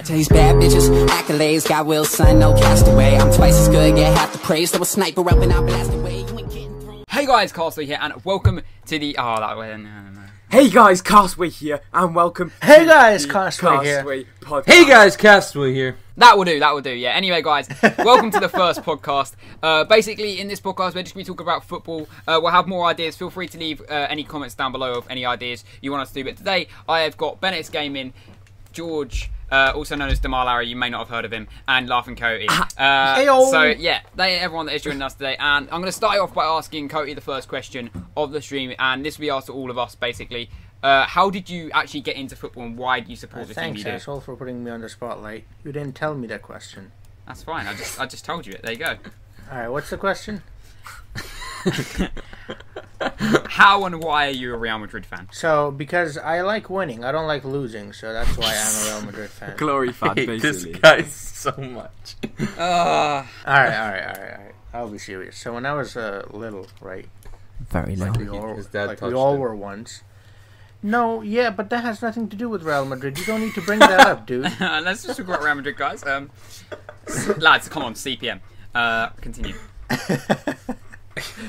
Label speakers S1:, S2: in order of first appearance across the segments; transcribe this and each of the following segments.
S1: To these bad bitches, accolades, got will, son, no castaway. I'm twice as good, get half the praise. There was sniper up and I'll blast away. You ain't getting through.
S2: Hey guys, Castaway here, and welcome to the... Oh, that way. No.
S3: Hey guys, Castaway here, and welcome.
S4: Hey guys, Castaway here.
S3: Podcast.
S5: Hey guys, Castaway here.
S2: That will do, yeah. Anyway, guys, welcome to the first podcast. Basically, in this podcast, we're just going to talk about football. We'll have more ideas. Feel free to leave any comments down below of any ideas you want us to do. But today, I have got BenXGaming, George, also known as DemalArrow, you may not have heard of him, and Laughing Coyote. So, yeah, they everyone that is joining us today. And I'm going to start off by asking Coyote the first question of the stream. And this will be asked to all of us, basically. How did you actually get into football, and why do you support the team you do?
S4: Thanks, asshole, for putting me on the spotlight. You didn't tell me that question.
S2: That's fine. I just told you it. There you go.
S4: All right, what's the question?
S2: How and why are you a Real Madrid fan?
S4: So, because I like winning. I don't like losing, so that's why I'm a Real Madrid fan.
S3: Glory fan, basically.
S5: This guy so much.
S4: All right. I'll be serious. So when I was little, right?
S1: Very
S4: Like we all were once. No, yeah, but that has nothing to do with Real Madrid. You don't need to bring that up, dude.
S2: Let's just talk about Real Madrid, guys. Lads, come on, CPM. Continue.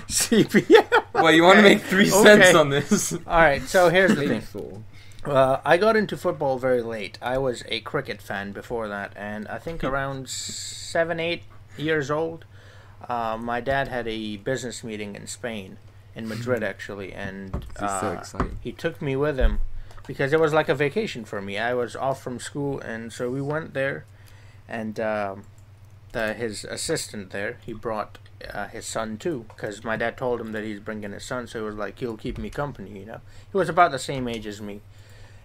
S4: CPM.
S5: Well, you want to make 3 cents on this?
S4: All right, so here's the thing. I got into football very late. I was a cricket fan before that, and I think around 7, 8 years old, my dad had a business meeting in Spain. In Madrid, actually, and
S3: So exciting.
S4: he took me with him because it was like a vacation for me. I was off from school, and so we went there, and his assistant there, he brought his son too, because my dad told him that he's bringing his son, so he was like, he'll keep me company, you know. He was about the same age as me,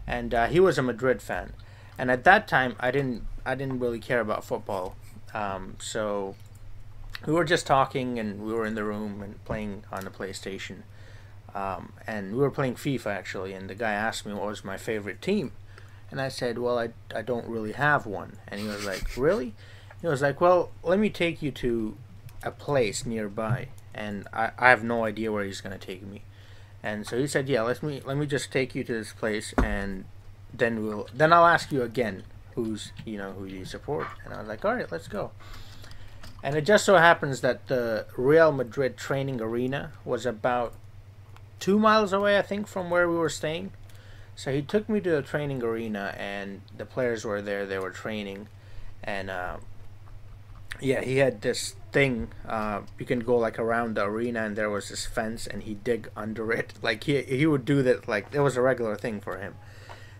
S4: and he was a Madrid fan, and at that time, I didn't really care about football, so... We were just talking, and we were in the room and playing on the PlayStation, and we were playing FIFA actually. And the guy asked me what was my favorite team, and I said, "Well, I don't really have one." And he was like, "Really?" He was like, "Well, let me take you to a place nearby," and I have no idea where he's gonna take me. And so he said, "Yeah, let me just take you to this place, and then I'll ask you again who you support." And I was like, "All right, let's go." And it just so happens that the Real Madrid training arena was about 2 miles away, I think, from where we were staying. So he took me to the training arena, and the players were there. They were training. And, yeah, he had this thing. You can go, like, around the arena, and there was this fence, and he'd dig under it. Like, he would do that. Like, it was a regular thing for him.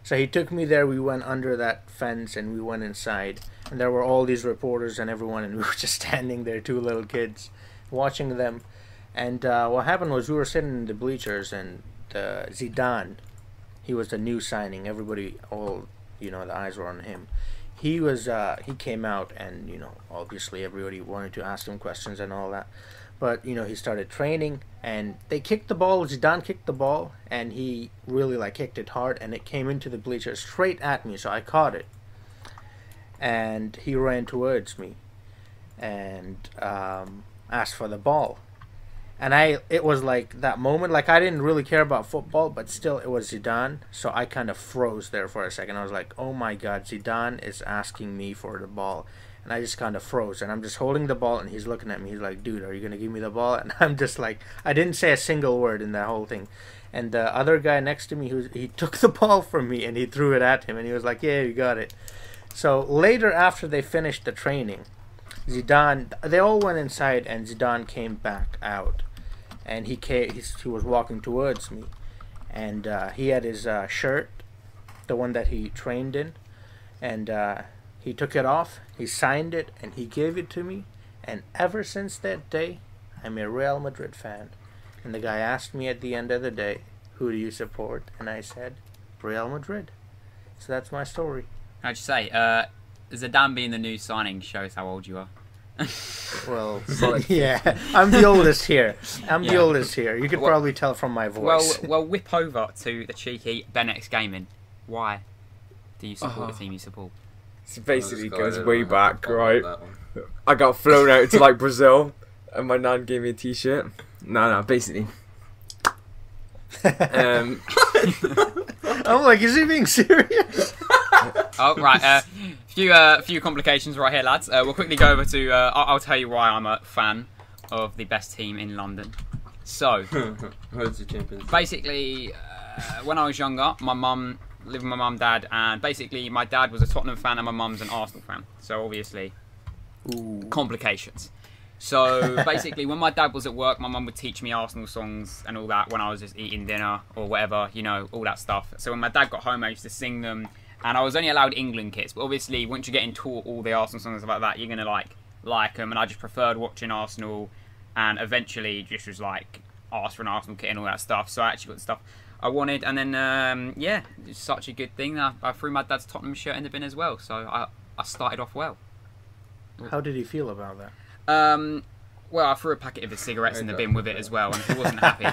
S4: So he took me there. We went under that fence, and we went inside. And there were all these reporters and everyone, and we were just standing there, 2 little kids, watching them. And what happened was we were sitting in the bleachers, and Zidane, he was the new signing. Everybody, the eyes were on him. He came out, and, obviously everybody wanted to ask him questions and all that. But, he started training, and they kicked the ball. Zidane kicked the ball, and he really, kicked it hard, and it came into the bleachers straight at me, so I caught it. And he ran towards me and asked for the ball. And it was like that moment, like I didn't really care about football, but still it was Zidane. So I kind of froze there for a second. I was like, oh my God, Zidane is asking me for the ball. And I just kind of froze. And I'm just holding the ball, and he's looking at me. He's like, dude, are you going to give me the ball? And I'm just like, I didn't say a single word in that whole thing. And the other guy next to me, he took the ball from me, and he threw it at him. And he was like, yeah, you got it. So later, after they finished the training, they all went inside, and Zidane came back out, and he was walking towards me, and he had his shirt, the one that he trained in, and he took it off, he signed it, and he gave it to me, and ever since that day, I'm a Real Madrid fan. And the guy asked me at the end of the day, who do you support? And I said, Real Madrid. So that's my story.
S2: How'd you say? Zidane being the new signing shows how old you are.
S4: Well, yeah, I'm the oldest here. The oldest here. You could probably tell from my voice.
S2: Well, whip over to the cheeky BenXGaming. Why do you support the team you support?
S3: So basically goes way back, right? I got flown out to Brazil, and my nan gave me a t-shirt. No, basically.
S4: I'm like, is he being serious?
S2: Oh, right. Few complications right here, lads. We'll quickly go over to. I'll tell you why I'm a fan of the best team in London. So,
S5: Who's the champions?
S2: basically, when I was younger, my mum lived with my mum, dad, and basically my dad was a Tottenham fan and my mum's an Arsenal fan. So obviously, complications. So basically, when my dad was at work, my mum would teach me Arsenal songs and all that when I was just eating dinner or whatever, you know, all that stuff. So when my dad got home, I used to sing them, and I was only allowed England kits. But obviously, once you're getting taught all the Arsenal songs and stuff like that, you're gonna like them. And I just preferred watching Arsenal, and eventually just was like asked for an Arsenal kit and all that stuff. So I actually got the stuff I wanted, and then yeah, it's such a good thing that I threw my dad's Tottenham shirt in the bin as well. So I started off well.
S4: How did he feel about that?
S2: Well, I threw a packet of his cigarettes in the bin with it as well, and he wasn't happy.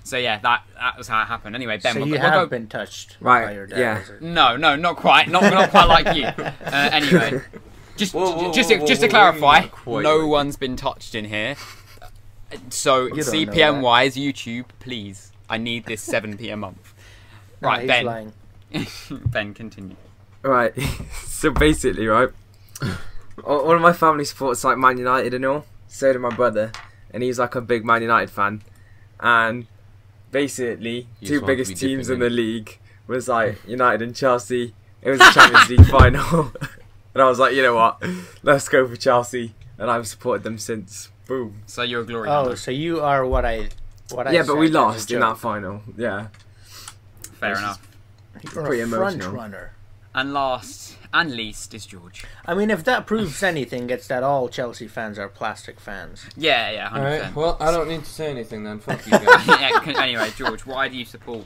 S2: So yeah, that was how it happened. Anyway, Ben,
S4: So
S2: we'll
S4: you
S2: go,
S4: have been touched by your dad?
S3: yeah.
S4: is it?
S2: No, not quite, not quite like you. Anyway, just to clarify,
S5: not quite
S2: no
S5: like
S2: one's been touched in here. So
S4: You don't know
S2: CPM
S4: that.
S2: wise, YouTube, please, I need this 7p a month.
S4: No,
S2: Right,
S4: he's
S2: Ben.
S4: lying.
S2: Ben, continue.
S3: Right. So basically, right, all of my family supports like Man United and all. So did my brother, and he's like a big Man United fan. And basically,
S5: You
S3: two
S5: just want to
S3: biggest
S5: be
S3: teams in
S5: dipping
S3: the league was like United and Chelsea. It was a Champions League final, and I was like, you know what, let's go for Chelsea, and I've supported them since. Boom.
S2: So you're a glory
S4: Oh,
S2: hunter.
S4: so you are what I
S3: Yeah, but we
S4: said as a
S3: lost in that
S4: joke.
S3: final. Yeah.
S2: Fair
S3: It's
S2: enough.
S4: You're
S3: pretty
S4: a front
S3: emotional.
S4: runner.
S2: And last and least is George.
S4: I mean, if that proves anything, it's that all Chelsea fans are plastic fans.
S2: Yeah, 100%.
S5: Alright, well, I don't need to say anything then. Fuck you guys.
S2: Yeah, anyway, George, why do you support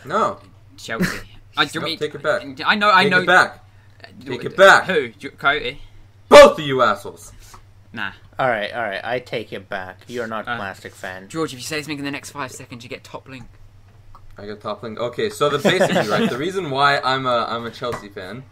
S5: No.
S2: Chelsea?
S5: No, take it back.
S2: I know.
S5: Take it back. Take it back.
S2: Who? Coyote?
S5: Both of you assholes.
S2: Nah.
S4: All right, I take it back. You're not plastic fan.
S2: George, if you say something in the next 5 seconds, you get top link.
S5: I got top link. Okay, so basically, right, the reason why I'm a Chelsea fan,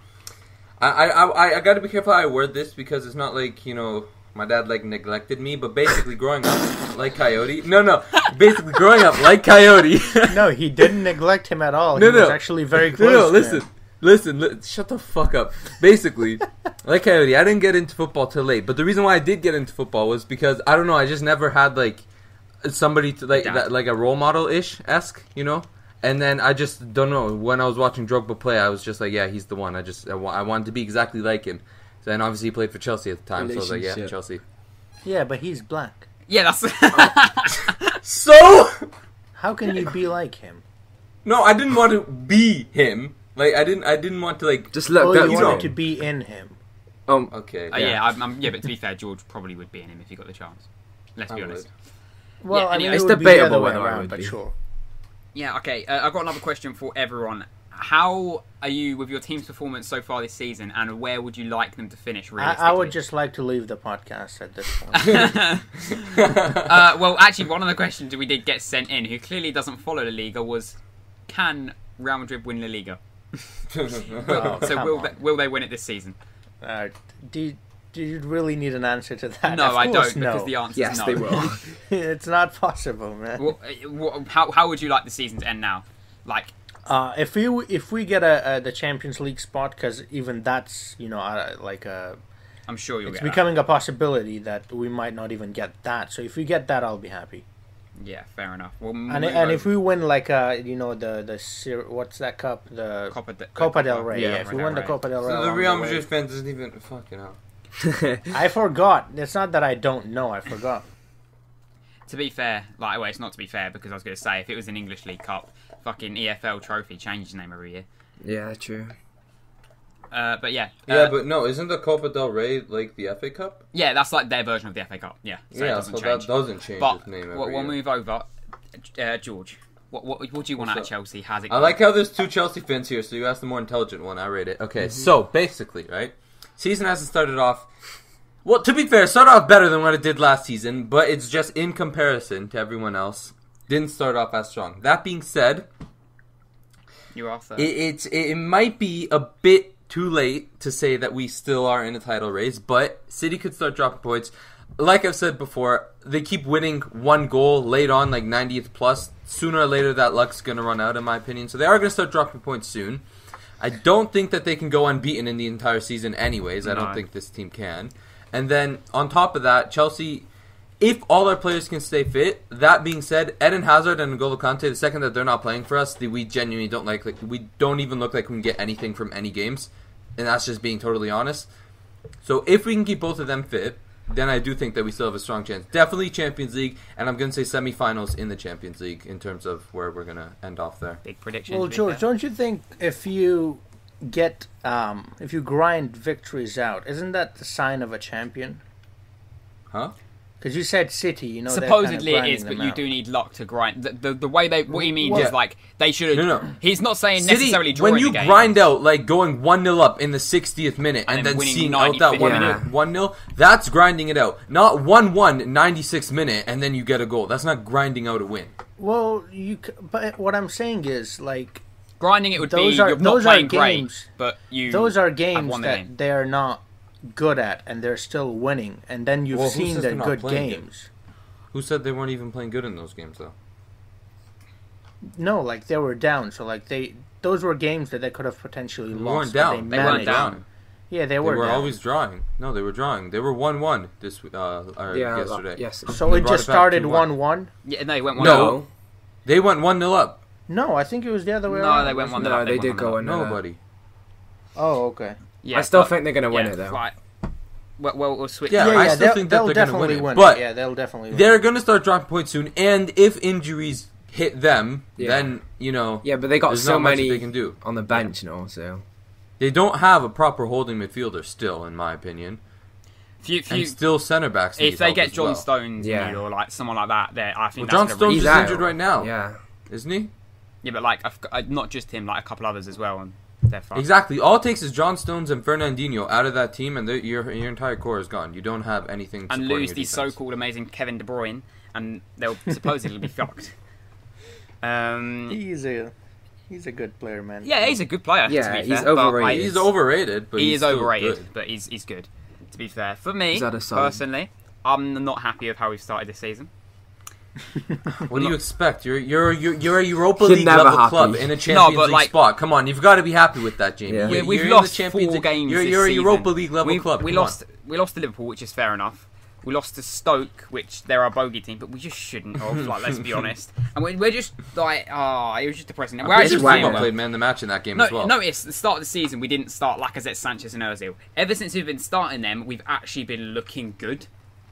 S5: I got to be careful how I word this because it's not like, you know, my dad like neglected me, but basically growing up like Coyote. No, basically growing up like Coyote.
S4: No, he didn't neglect him at all.
S5: No,
S4: he was
S5: no.
S4: actually very close.
S5: No,
S4: to
S5: listen.
S4: him.
S5: Listen, shut the fuck up. Basically, like Coyote, I didn't get into football till late. But the reason why I did get into football was because, I don't know, I just never had, like, somebody to, like, that, like a role model-ish-esque, you know? And then I just, don't know, when I was watching Drogba play, I was just like, yeah, he's the one. I wanted to be exactly like him. So then obviously he played for Chelsea at the time, so I was like, yeah,
S3: Relationship.
S5: Chelsea.
S4: Yeah, but he's black.
S2: Yeah, that's.
S5: So?
S4: How can you be like him?
S5: No, I didn't want to be him. Like, I didn't want to, like...
S3: Just look
S4: Oh,
S3: good.
S4: you
S5: know.
S4: wanted to be in him.
S5: Okay.
S2: Yeah, but to be fair, George probably would be in him if he got the chance. Let's be
S5: I
S2: honest.
S4: Well,
S2: Yeah,
S4: I mean,
S2: anyway.
S4: it
S3: It's
S4: would be the
S3: debatable
S4: other way
S3: whether I
S4: around,
S3: would
S4: but
S3: be.
S4: sure.
S2: Yeah, okay. I've got another question for everyone. How are you with your team's performance so far this season, and where would you like them to finish realistically?
S4: I would just like to leave the podcast at this point.
S2: Well, actually, one of the questions we did get sent in, who clearly doesn't follow La Liga, was, can Real Madrid win La Liga?
S4: Oh,
S2: So
S4: come
S2: will they win it this season?
S4: on. Do you really need an answer to that?
S2: No,
S4: Of
S2: I don't,
S4: course
S2: because
S4: no.
S2: the answer
S3: Yes,
S2: is no.
S3: they will.
S4: It's not possible, man.
S2: How would you like the season to end now? Like,
S4: If we get the Champions League spot, because even that's
S2: I'm sure you'll
S4: it's
S2: get
S4: becoming a possibility that we might not even get that. So if we get that, I'll be happy.
S2: that. Yeah, fair enough. Well,
S4: And if we win what's that cup, the Copa del Rey. Yeah, if we win the Copa del Rey,
S5: So the
S4: along
S5: Real
S4: way-
S5: Madrid fan doesn't even... Fucking hell.
S4: I forgot. It's not that I don't know. I forgot.
S2: To be fair, well, it's not to be fair because I was going to say if it was an English League Cup, fucking EFL trophy changes name every year.
S3: Yeah, true.
S2: But yeah,
S5: Yeah, but no, isn't the Copa del Rey like the FA Cup?
S2: yeah, that's like their version of the FA Cup. Yeah, so it doesn't change.
S5: that doesn't change
S2: But
S5: its name every
S2: we'll
S5: year.
S2: move over. George, what do you want
S5: What's
S2: out of
S5: up?
S2: Chelsea? How's it
S5: I
S2: going?
S5: like how there's two Chelsea fans here, so you asked the more intelligent one. I rate it. Okay, so basically, right? Season hasn't started off... Well, to be fair, it started off better than what it did last season, but it's just in comparison to everyone else. Didn't start off as strong. That being said,
S2: You are third.
S5: it might be a bit too late to say that we still are in a title race, but City could start dropping points. Like I've said before, they keep winning one goal late on, like 90th plus. Sooner or later, that luck's going to run out, in my opinion. So they are going to start dropping points soon. I don't think that they can go unbeaten in the entire season anyways. I don't think this team can. And then, on top of that, Chelsea, if all our players can stay fit, that being said, Eden Hazard and N'Golo Kante, the second that they're not playing for us, we genuinely don't we don't even look like we can get anything from any games. And that's just being totally honest. So if we can keep both of them fit, then I do think that we still have a strong chance. Definitely Champions League, and I'm going to say semifinals in the Champions League in terms of where we're going to end off there.
S2: Big prediction.
S4: Well, George, don't you think if you grind victories out, isn't that the sign of a champion?
S5: Huh?
S4: Because you said City, you know.
S2: Supposedly
S4: they're kind of
S2: it is, but you
S4: out.
S2: do need luck to grind. The way what he means
S4: Well,
S2: is like they should.
S5: No.
S2: He's not saying
S5: City,
S2: necessarily drawing
S5: when you
S2: the game.
S5: grind out, like going 1-0 up in the 60th minute and then
S2: winning
S5: seeing out that
S2: 95th
S5: 1-0, that's grinding it out. Not 1-1, 96th minute, and then you get a goal. That's not grinding out a win.
S4: Well, but what I'm saying is, like,
S2: grinding it would be
S4: those are
S2: you're not playing
S4: games,
S2: great, but you.
S4: those are
S2: have
S4: games
S2: won the
S4: that
S2: game.
S4: they are not good at, and they're still winning. And then you've
S5: Well, who
S4: seen
S5: says
S4: their
S5: they're not
S4: good
S5: playing
S4: games.
S5: Who said they weren't even playing good in those games, though?
S4: No, like they were down, so like those were games that they could have potentially
S5: They
S4: lost.
S5: weren't
S4: but
S5: down.
S2: They weren't
S4: managed.
S2: down.
S4: Yeah, they
S5: They
S4: were
S5: were
S4: down.
S5: always drawing. No, they were drawing. They were 1-1 yesterday.
S3: Yes.
S4: So
S5: They
S4: it
S5: brought
S4: just
S5: it back
S4: started
S5: 2-1.
S4: 1-1.
S2: Yeah, no, he went 1-0.
S5: No. They went 1-0 up.
S4: No, I think it was the other way
S2: No,
S4: around.
S2: they went 1-0.
S3: No, they did go 1-0.
S5: Nobody.
S4: Oh, okay.
S2: Yeah,
S3: I still
S2: but-
S3: think they're going to win
S2: yeah,
S3: it, though.
S2: Right. Well, we'll switch.
S5: Yeah, I still think that
S4: they'll
S5: they're gonna
S4: definitely
S5: win it.
S4: win.
S5: But
S4: Yeah, they'll definitely win.
S5: they're going to start dropping points soon, and if injuries hit them,
S3: Yeah.
S5: then, you know,
S3: Yeah, but they got
S5: there's
S3: so
S5: not much that
S3: many
S5: they can do.
S3: on the bench, so...
S5: They don't have a proper holding midfielder still, in my opinion. And still center backs need
S2: if they
S5: help
S2: get
S5: as
S2: John
S5: well.
S2: Stones or like someone like that, I think
S5: Well, John
S2: that's
S5: Stones
S3: He's
S5: is
S3: out.
S5: injured right now,
S3: Yeah.
S5: isn't he?
S2: Yeah, but like not just him, like a couple others as well, and they're fine.
S5: Exactly. All it takes is John Stones and Fernandinho out of that team, and your entire core is gone. You don't have anything
S2: And
S5: supporting
S2: lose
S5: your
S2: the
S5: defense.
S2: so-called amazing Kevin De Bruyne, and they'll supposedly be fucked.
S4: He's a good player, man.
S2: Yeah, he's a good player.
S3: Yeah,
S2: to be
S3: he's
S2: fair, but
S3: overrated.
S5: He's overrated, but
S2: he
S5: he's
S2: is
S5: still
S2: overrated,
S5: good.
S2: but he's good. To be fair, for me
S3: Is that a solid-
S2: personally, I'm not happy with how we've started this season.
S5: What do you expect? You're a Europa
S3: You're
S5: League
S3: never
S5: level
S3: happy.
S5: club in a Champions
S2: but
S5: League
S2: like-
S5: spot. Come on, you've got to be happy with that, Jamie.
S3: Yeah.
S5: You're
S2: We've
S5: in
S2: lost
S5: the Champions
S2: 4
S5: League.
S2: games.
S5: You're a
S2: this
S5: Europa
S2: season.
S5: League level club.
S2: We
S5: Come
S2: lost to Liverpool, which is fair enough. We lost to Stoke, which they're our bogey team, but we just shouldn't have. Like, let's be honest. And we're just like, it was just depressing.
S5: on.
S2: We're
S5: I
S2: actually
S5: think
S3: Wang
S5: Zuma
S3: well.
S5: played man of the match in that game
S2: No,
S5: as well.
S2: notice the start of the season we didn't start Lacazette, Sanchez, and Ozil. Ever since we've been starting them, we've actually been looking good,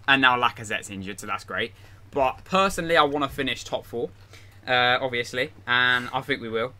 S2: and now Lacazette's injured, so that's great. But personally, I want to finish top 4, obviously, and I think we will.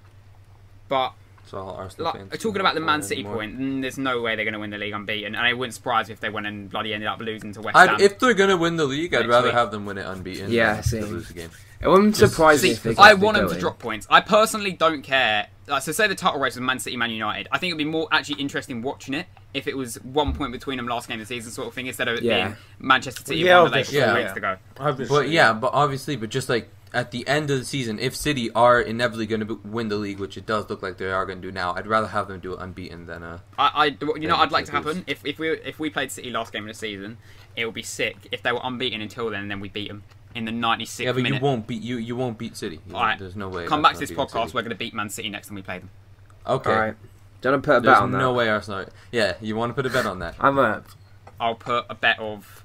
S2: But
S5: So all Arsenal
S2: like,
S5: fans
S2: talking
S5: can
S2: about the
S5: go
S2: Man
S5: on
S2: City
S5: anymore.
S2: point, there's no way they're going to win the league unbeaten, and it wouldn't surprise me if they went and bloody ended up losing to West Ham.
S5: If they're gonna win the league, I'd
S2: Next
S5: rather
S2: week.
S5: have them win it unbeaten.
S3: Yeah,
S5: than
S3: same.
S5: to lose the game.
S3: It wouldn't surprise me
S2: See,
S3: if they
S2: I
S3: kept
S2: want
S3: it
S2: them to
S3: going.
S2: drop points. I personally don't care. Like, so say the title race was Man City, Man United. I think it would be more actually interesting watching it if it was 1 point between them last game of the season sort of thing, instead of it being Manchester City
S4: Yeah,
S2: one
S4: obviously,
S2: 4
S5: yeah.
S2: weeks to go.
S4: Obviously.
S5: But obviously, just like at the end of the season, if City are inevitably going to win the league, which it does look like they are going to do now, I'd rather have them do it unbeaten than
S2: I'd like to
S5: Champions.
S2: happen if we played City last game of the season, it would be sick if they were unbeaten until then, and then we beat them in the 96th
S5: Yeah, but
S2: minute.
S5: you won't beat City.
S2: Alright,
S5: There's no way.
S2: Come
S5: that's
S2: back to this
S5: not beating
S2: podcast.
S5: City.
S2: We're going to beat Man City next time we play them.
S5: Okay.
S3: Alright. Do you want to put a bet
S5: There's
S3: on that?
S5: no way Arsenal. Yeah, you want to put a bet on that?
S3: I'm up.
S2: I'll put a bet of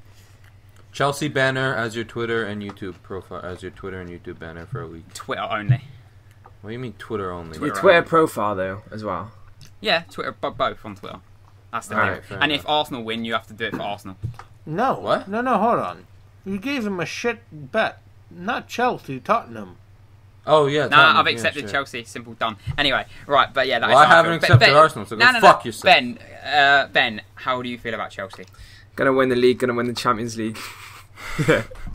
S5: Chelsea banner as your Twitter and YouTube profile, as your Twitter and YouTube banner for a week.
S2: Twitter only.
S5: What do you mean Twitter only?
S3: Your
S2: Twitter
S3: Twitter
S2: only.
S3: profile, though, as well.
S2: Yeah, Twitter, both on Twitter. That's the
S5: Alright,
S2: thing.
S5: fair
S2: And
S5: enough.
S2: if Arsenal win, you have to do it for Arsenal.
S4: No.
S5: What?
S4: No, hold on. You gave him a shit bet. Not Chelsea, Tottenham.
S5: Oh yeah.
S2: Nah,
S5: Tottenham,
S2: I've
S5: yeah,
S2: accepted
S5: sure.
S2: Chelsea. Simple, done. Anyway, right, but yeah, that
S5: Well,
S2: is
S5: I
S2: how
S5: haven't
S2: feel.
S5: accepted Arsenal, so go fuck yourself.
S2: Ben, how do you feel about Chelsea?
S3: Gonna win the league, gonna win the Champions League.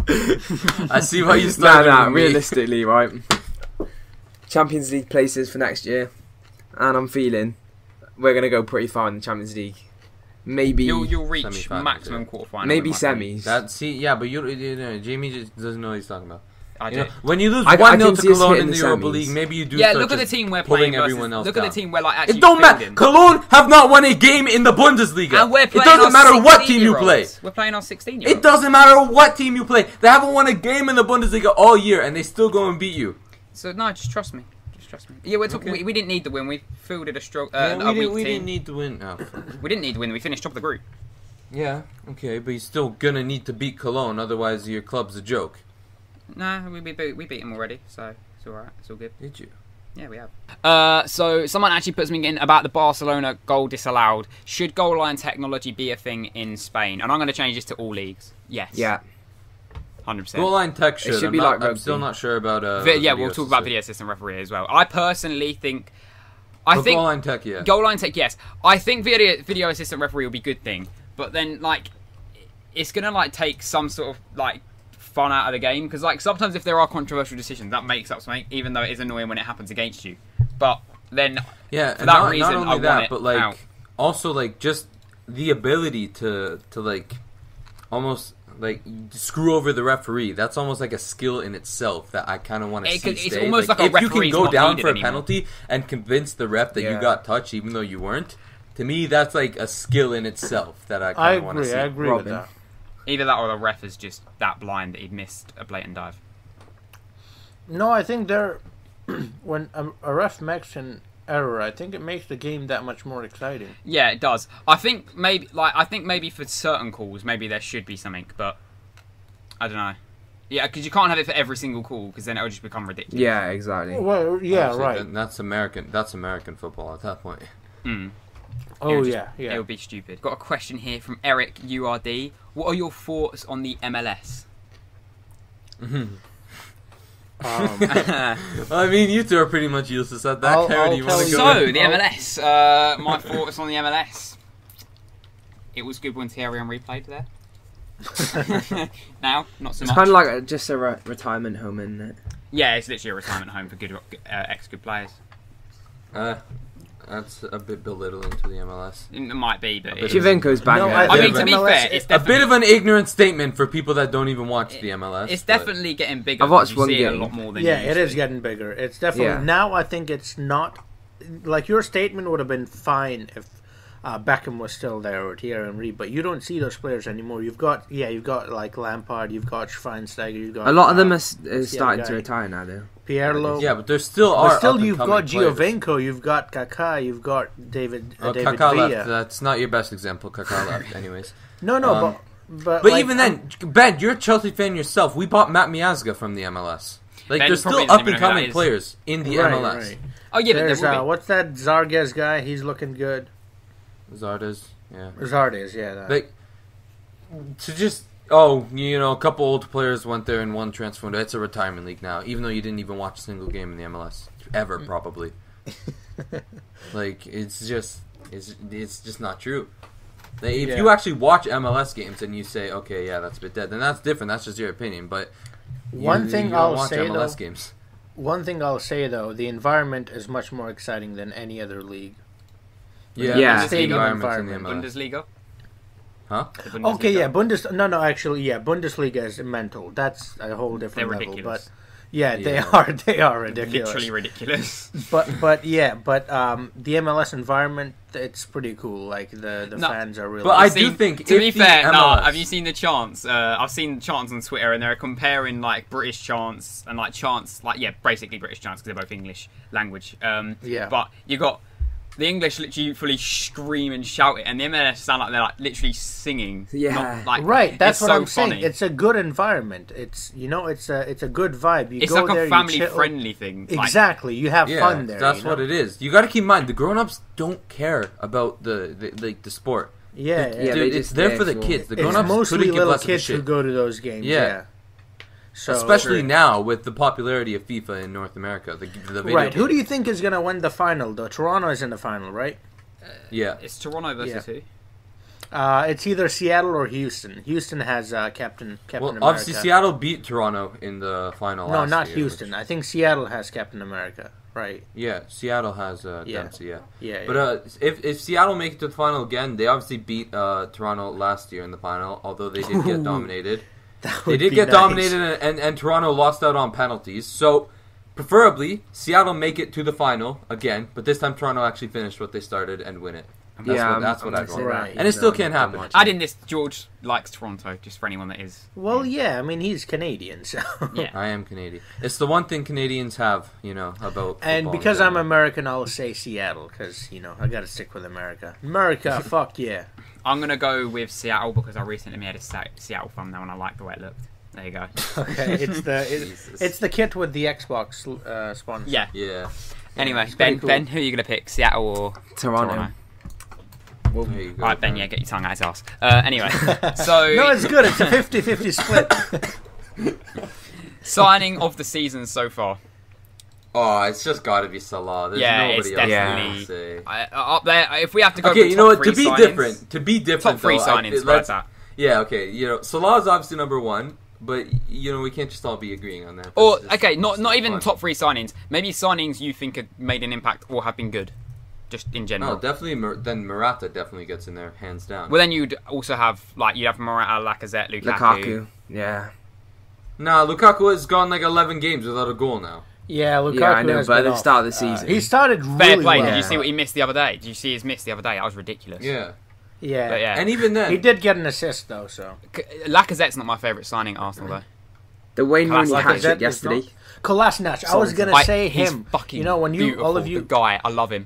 S5: I see why you started. with me.
S3: Realistically, right? Champions League places for next year, and I'm feeling we're gonna go pretty far in the Champions League. Maybe,
S2: You'll reach
S5: Semi-finals,
S2: maximum
S5: yeah.
S2: quarterfinal.
S3: maybe
S2: in my opinion.
S3: semis.
S5: Yeah, but you know, Jamie just doesn't know what he's talking about.
S2: I
S5: You
S2: do.
S5: know, when you lose
S3: I
S5: 1-0
S3: can
S5: to
S3: see us
S5: Cologne
S3: hitting
S5: in the
S3: the
S5: Europa
S3: semis.
S5: League, maybe you do.
S2: Yeah,
S5: start
S2: look at the
S5: just
S2: team we're
S5: pulling
S2: playing
S5: everyone
S2: versus.
S5: else
S2: Look at the
S5: down.
S2: team we're like actually.
S5: It don't matter.
S2: fielding.
S5: Cologne have not won a game in the Bundesliga.
S2: And we're
S5: It
S2: playing
S5: doesn't
S2: our
S5: matter what team you play.
S2: 16-year-olds. We're playing our 16-year-olds.
S5: It doesn't matter what team you play. They haven't won a game in the Bundesliga all year, and they still go and beat you.
S2: So no, just trust me. Trust me. Yeah, we're talking.
S5: Okay.
S2: We didn't need the win. We fielded a strong.
S5: we didn't need to win. Oh.
S2: We didn't need the win. We finished top of the group.
S5: Yeah, okay, but you're still gonna need to beat Cologne, otherwise your club's a joke.
S2: Nah, we beat him already, so it's alright. It's all good.
S5: Did you?
S2: Yeah, we have. So someone actually puts me in about the Barcelona goal disallowed. Should goal line technology be a thing in Spain? And I'm going to change this to all leagues. Yes.
S3: Yeah.
S2: 100%.
S5: Goal line tech should.
S3: Be like
S5: I'm still not sure about.
S2: Yeah, we'll talk about video assistant referee as well. I personally think.
S5: Goal line tech, yeah.
S2: Goal line tech, yes. I think video assistant referee will be a good thing, but then like, it's gonna like take some sort of like fun out of the game, because like sometimes if there are controversial decisions, that makes up something, even though it is annoying when it happens against you. But then
S5: yeah,
S2: for that reason,
S5: not only
S2: I want
S5: that,
S2: it
S5: but like
S2: out.
S5: also like just the ability to like almost like screw over the referee. That's almost like a skill in itself that I kind of want to see.
S2: It's
S5: stay.
S2: almost like a
S5: if you can
S2: referee's
S5: go
S2: not
S5: down
S2: needed
S5: for a
S2: anymore.
S5: penalty and convince the ref that you got touched even though you weren't. To me, that's like a skill in itself that I kind of want to see.
S4: I agree with that.
S2: Either that or the ref is just that blind that he'd missed a blatant dive.
S4: No, I think when a ref makes an error, I think it makes the game that much more exciting.
S2: Yeah, it does. I think maybe for certain calls, maybe there should be something, but I don't know. Yeah, because you can't have it for every single call, because then it'll just become ridiculous.
S3: Yeah, exactly.
S4: Well, yeah,
S5: Honestly,
S4: right.
S5: That's American. That's American football at that point.
S4: Oh,
S2: It
S4: yeah.
S2: would be stupid. Got a question here from Eric URD. What are your thoughts on the MLS?
S5: I mean, you two are pretty much useless at that. Karen, you want to go?
S2: So,
S5: in?
S2: the MLS. My thoughts on the MLS. It was good when Thierry Henry played there. Now, not so
S3: It's
S2: much.
S3: kind of like just a retirement home, isn't it?
S2: Yeah, it's literally a retirement home for good ex-good players.
S5: That's a bit belittling to the MLS.
S2: It might be, but
S3: Chivinko's back.
S4: No,
S2: I mean, to be
S4: MLS
S2: fair, it's
S5: A bit of an ignorant statement for people that don't even watch the MLS.
S2: It's
S5: but-
S2: definitely getting bigger.
S3: I've watched
S2: you
S3: one
S2: see it a
S3: game.
S2: lot more than
S4: Yeah,
S2: you
S4: it
S2: used
S4: is
S2: to.
S4: getting bigger. It's definitely
S3: Yeah.
S4: now. I think it's not like your statement would have been fine if Beckham was still there or Thierry Henry, but you don't see those players anymore. You've got like Lampard, you've got Schweinsteiger, you've got
S3: A lot of them are starting to
S4: guy.
S3: retire now, though.
S4: Pirlo.
S5: Yeah, but there still are.
S4: But still,
S5: up-and-coming
S4: you've got
S5: players.
S4: Giovinco, you've got Kaká, you've got David
S5: Kaká
S4: Villa.
S5: left. That's not your best example. Kaká left, anyways.
S4: No, but
S5: But
S4: like,
S5: even then, Ben, you're a Chelsea fan yourself. We bought Matt Miazga from the MLS. Like,
S2: Ben
S5: there's
S2: probably
S5: still
S2: doesn't even know who
S5: up-and-coming
S2: that is.
S5: players in the
S4: right,
S5: MLS.
S4: right.
S2: Oh yeah, but
S4: There's
S2: there will be.
S4: what's that Zardes guy? He's looking good.
S5: Zardes, yeah.
S4: Zardes, yeah. That.
S5: Like, to just... Oh, a couple old players went there in one transfer window. It's a retirement league now, even though you didn't even watch a single game in the MLS. Ever, probably. Like, it's just not true. Like, if you actually watch MLS games and you say, okay, yeah, that's a bit dead, then that's different. That's just your opinion. But
S4: One thing
S5: you
S4: I'll
S5: don't watch
S4: say,
S5: MLS
S4: though,
S5: games.
S4: One thing I'll say though, the environment is much more exciting than any other league.
S3: Yeah.
S5: the
S4: Stadium
S5: environment's in the
S4: environment.
S5: MLS.
S2: Bundesliga.
S5: Huh?
S2: The Bundesliga.
S4: Okay, yeah, actually, yeah, Bundesliga is mental. That's a whole different
S2: They're
S4: level.
S2: ridiculous.
S4: But yeah,
S5: Yeah.
S4: they are ridiculous.
S2: Literally ridiculous.
S4: But the MLS environment, it's pretty cool. Like the
S2: No,
S4: fans are really.
S5: but I do think
S2: to
S5: if
S2: be
S5: the
S2: fair,
S5: MLS
S2: have you seen the chants? I've seen chants on Twitter, and they're comparing like British chants and like chants, basically British chants because they're both English language.
S4: Yeah.
S2: But you got the English literally fully scream and shout it, and the MLS sound like they're like literally singing.
S3: Yeah.
S2: Not, like,
S4: Right, that's
S2: it's
S4: what
S2: so
S4: I'm
S2: funny.
S4: saying. It's a good environment. It's it's a good vibe. You
S2: It's
S4: go
S2: like
S4: there,
S2: a
S4: you
S2: family
S4: chill.
S2: friendly thing. Like,
S4: Exactly, you have
S5: yeah,
S4: fun there.
S5: that's what it is. You got to keep in mind the grown-ups don't care about the sport.
S4: Yeah,
S3: Yeah,
S4: yeah.
S3: they
S5: Dude, it's
S3: just
S5: there
S3: there
S5: for the
S3: for-
S5: kids. The
S4: It's
S5: grown-ups
S4: mostly
S5: couldn't give
S4: little
S5: less of a
S4: kids who
S5: shit.
S4: go to those games.
S5: Yeah.
S4: Yeah. So,
S5: Especially now with the popularity of FIFA in North America, the video
S4: right. Who
S5: game.
S4: do you think is going to win the final, though? Toronto is in the final, right?
S5: Yeah,
S2: It's Toronto versus who?
S4: It's either Seattle or Houston. Houston has Captain
S5: well,
S4: America.
S5: obviously Seattle beat Toronto in the final.
S4: No,
S5: last
S4: not
S5: year,
S4: Houston. I think Seattle has Captain America. Right.
S5: Yeah, Seattle has Dempsey. Yeah,
S4: Yeah.
S5: but if Seattle make it to the final again, they obviously beat Toronto last year in the final. Although they did get dominated,
S4: that
S5: they
S4: would
S5: did
S4: be
S5: get
S4: nice.
S5: dominated, and Toronto lost out on penalties. So preferably, Seattle make it to the final again, but this time Toronto actually finish what they started and win it. That's what I'd want.
S4: Right.
S5: And it still can't happen.
S2: Add in this, George likes Toronto, just for anyone that is.
S4: Well, yeah, I mean, he's Canadian, so...
S2: Yeah.
S5: I am Canadian. It's the one thing Canadians have, about
S4: And
S5: football
S4: because
S5: in
S4: I'm
S5: general.
S4: American, I'll say Seattle, because, I gotta stick with America. America, fuck yeah.
S2: I'm going to go with Seattle because I recently made a Seattle thumbnail and I like the way it looked. There you go.
S4: Okay, it's the kit with the Xbox sponsor.
S2: Yeah.
S5: Yeah.
S2: Anyway,
S4: it's
S2: Ben,
S4: pretty cool.
S2: Ben, who are you going to pick? Seattle or
S3: Toronto.
S5: There you go.
S2: Alright, Ben, yeah, get your tongue out his ass. Anyway, so...
S4: No, it's good. It's a 50-50 split.
S2: signing of the season so far.
S5: Oh, it's just got to be Salah. There's
S2: Yeah,
S5: nobody
S2: it's
S5: else
S2: definitely...
S5: to say.
S2: Up there, if we have to go
S5: Okay,
S2: for
S5: you know
S2: top
S5: what? To
S2: three
S5: be
S2: signings,
S5: different,
S2: top three
S5: though,
S2: signings,
S5: let's-
S2: that.
S5: Yeah, okay. Salah's obviously number one, but we can't just all be agreeing on that.
S2: Or,
S5: That's just-
S2: okay, not
S5: it's
S2: even
S5: fun.
S2: top three signings. Maybe signings you think have made an impact or have been good. Just in general.
S5: No, definitely. Then Morata definitely gets in there, hands down.
S2: Well, then you'd also have, you'd have Morata, Lacazette,
S3: Lukaku. Yeah.
S5: Nah, Lukaku has gone like 11 games without a goal now.
S4: Yeah, Lukaku
S3: Yeah, I know,
S4: has
S3: but
S4: been
S3: at the
S4: off.
S3: start of the season.
S4: He started
S2: Fair
S4: really
S2: play.
S4: well.
S2: Did you see what he missed the other day? Did you see his miss the other day? That was ridiculous.
S5: Yeah.
S4: Yeah.
S2: But yeah.
S5: And even then,
S4: He did get an assist, though, so...
S2: Lacazette's not my favourite signing at Arsenal, though.
S3: The Wayne Rooney
S2: Lacazette
S3: hat trick
S4: is
S3: yesterday.
S4: Kolasinac. I was going to say
S2: He's
S4: him.
S2: fucking
S4: When
S2: beautiful.
S4: all of you...
S2: The guy, I love him.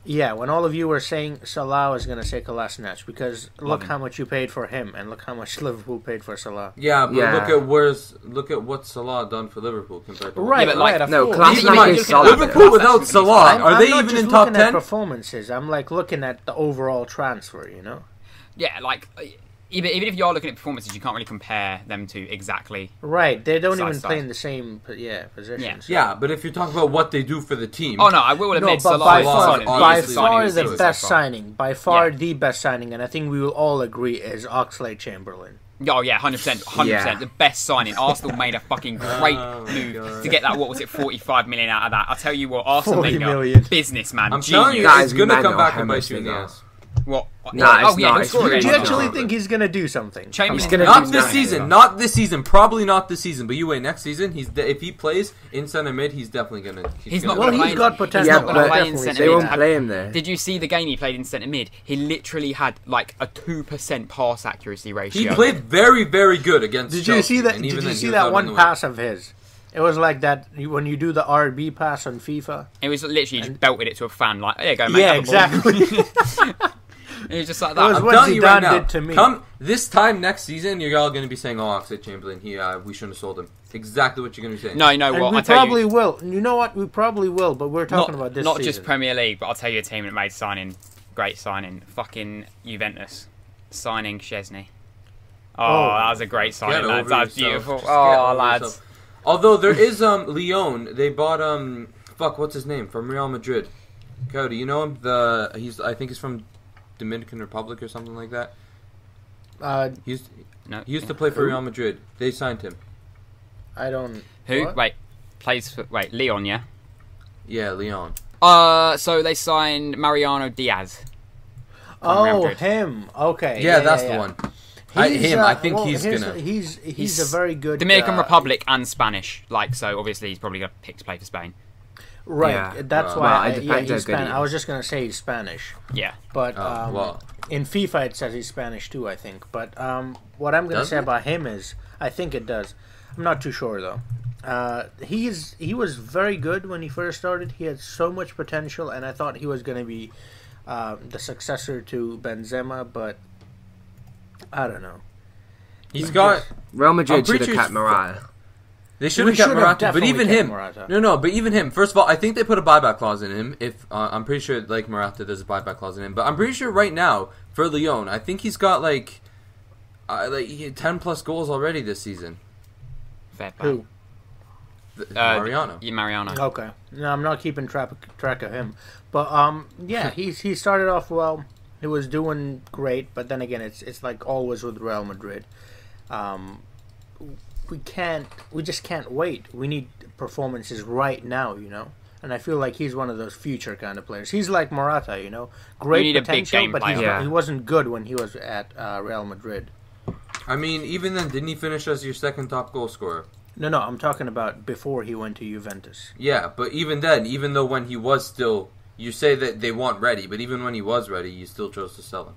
S4: Yeah, when all of you were saying Salah, I was going to say Kolasinac, because look
S2: him.
S4: how much you paid for him, and look how much Liverpool paid for Salah.
S5: yeah, but
S3: Yeah.
S5: look at what Salah done for Liverpool compared to
S4: Right,
S2: Yeah, but, like,
S4: right, of
S3: no,
S4: course.
S3: Kolasinac
S2: Even
S3: is
S2: if you
S3: solid.
S2: look at
S5: Liverpool without
S2: Kolasinac,
S5: Salah,
S2: he's fine.
S5: are they
S4: I'm not
S5: even
S4: just
S5: in top
S4: looking at
S5: 10?
S4: performances. I'm looking at the overall transfer,
S2: Yeah, even if you are looking at performances, you can't really compare them to exactly.
S4: Right, they don't
S2: Side
S4: even
S2: side.
S4: play in the same positions.
S5: Yeah, but if you're talking about what they do for the team,
S2: Oh no, I will
S4: No,
S2: admit,
S4: but
S2: Salah
S4: by
S2: is
S4: far,
S2: solid.
S4: by
S2: He's the signing
S4: far
S2: of the
S4: the
S2: season
S4: best
S2: so far.
S4: signing, by far
S2: Yeah.
S4: the best signing, and I think we will all agree is Oxlade-Chamberlain.
S2: Oh yeah, 100%, 100%.
S3: Yeah.
S2: The best signing. Arsenal made a fucking great
S5: Oh, my
S2: move
S5: God.
S2: to get that. What was it, 45 million out of that? I'll tell you what, Arsenal
S4: 40
S2: Wenger,
S4: million.
S2: businessman,
S5: I'm
S2: genius.
S5: telling you,
S3: Guys,
S5: it's gonna
S3: Manuel
S5: come back and
S3: Hammers
S5: bite you in the
S3: thing
S5: ass.
S2: What?
S3: Nah, it's
S2: oh yeah,
S3: not.
S2: he'll
S3: It's
S2: score
S3: really
S4: Do
S2: again.
S4: you
S3: not.
S4: actually think he's going to do something?
S2: Chamberlain-
S3: He's gonna
S5: Not
S3: do
S5: this
S3: nothing.
S5: season. Not this season. Probably not this season. But you wait. Next season, if he plays in center mid, he's definitely gonna.
S2: He's not
S4: Well,
S2: gonna
S4: he's
S2: play.
S4: got potential.
S3: Yeah,
S2: He's not going to
S3: but
S2: play in
S4: definitely
S2: centre
S3: They
S2: mid.
S3: won't play him there.
S2: Did you see the game he played in centre mid? He literally had like a 2% pass accuracy ratio.
S5: He played very, very good against.
S4: Did you
S5: Chelsea,
S4: see that?
S5: and
S4: Did
S5: even
S4: you
S5: then,
S4: see
S5: he was
S4: that
S5: out
S4: one
S5: in the
S4: pass of his? It was like that when you do the RB pass on FIFA.
S2: It was literally just belted it to a fan like, there you go, mate.
S4: Yeah,
S2: have the ball."
S4: exactly.
S2: It was just like
S4: It was
S2: that.
S5: I'm
S4: what
S5: telling you right
S4: Zidane
S5: now.
S4: did to me.
S5: Come this time next season, you're all going to be saying, "Oh, Oxlade-Chamberlain, we shouldn't have sold him." Exactly what you're going to be saying.
S2: No, you know
S4: And
S2: what?
S4: we
S2: I tell
S4: probably
S2: you,
S4: will. You know what? We probably will. But we're talking about this
S2: not
S4: season.
S2: just Premier League, but I'll tell you a team that made signing, great signing. Fucking Juventus signing Szczesny. Oh, that was a great signing,
S5: Get
S2: lads.
S5: over
S2: That was
S5: yourself.
S2: beautiful.
S5: Just get
S2: Oh,
S5: over
S2: lads.
S5: yourself. Although there is Lyon, they bought what's his name from Real Madrid. Coyote, you know him? I think he's from Dominican Republic or something like that. He used to play for Real Madrid. They signed him.
S4: I don't.
S2: Who?
S4: What?
S2: Wait, Leon, yeah.
S5: Yeah, Lyon.
S2: So they signed Mariano Diaz. Real
S4: Oh,
S2: Madrid.
S4: him. Okay.
S5: Yeah, that's the one. I think he's gonna.
S4: He's a very good
S2: Dominican Republic and Spanish. So obviously he's probably gonna pick to play for Spain.
S4: Right.
S3: Yeah.
S4: That's
S3: Well,
S4: why.
S3: it depends
S4: he's
S3: how good he
S4: I was
S3: is.
S4: just gonna say he's Spanish,
S2: Yeah.
S4: but
S5: well.
S4: in FIFA it says he's Spanish too. I think. But what I'm gonna
S5: Does
S4: say
S5: it?
S4: about him is, I think it does. I'm not too sure though. He was very good when he first started. He had so much potential, and I thought he was gonna be the successor to Benzema, but I don't know.
S5: He's got.
S3: Real Madrid
S5: I'm
S3: should
S5: pretty
S3: have
S5: sure
S3: kept Morata.
S5: They should
S4: We
S5: have kept
S4: should have
S5: Morata, but
S4: definitely
S5: even
S4: kept
S5: him.
S4: Morata.
S5: No, but even him. First of all, I think they put a buyback clause in him. If I'm pretty sure, like Morata, there's a buyback clause in him. But I'm pretty sure right now for Lyon, I think he's got like 10 plus goals already this season.
S2: Fair play.
S4: Who?
S5: Mariano.
S2: Yeah, Mariano.
S4: Okay. No, I'm not keeping track of him. But yeah, he started off well. He was doing great, but then again, it's like always with Real Madrid. We just can't wait. We need performances right now, And I feel like he's one of those future kind of players. He's like Morata, Great
S2: You need a big
S4: potential,
S2: game
S4: but
S2: player.
S4: he wasn't good when he was at Real Madrid.
S5: I mean, even then, didn't he finish as your second top goal scorer?
S4: No, I'm talking about before he went to Juventus.
S5: Yeah, but even then, even though when he was still, you say that they weren't ready, but even when he was ready, you still chose to sell him.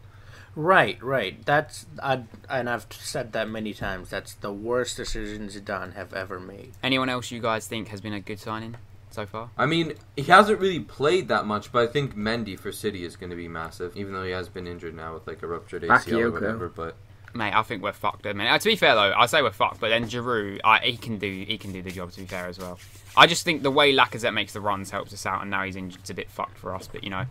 S4: Right. And I've said that many times. That's the worst decision Zidane have ever made.
S2: Anyone else you guys think has been a good signing so far?
S5: I mean, he hasn't really played that much, but I think Mendy for City is going to be massive, even though he has been injured now with like a ruptured ACL or whatever. But
S2: mate, I think we're fucked. I mean, to be fair though, I say we're fucked, but then Giroud, he can do the job. To be fair as well, I just think the way Lacazette makes the runs helps us out, and now he's injured, it's a bit fucked for us. But you know,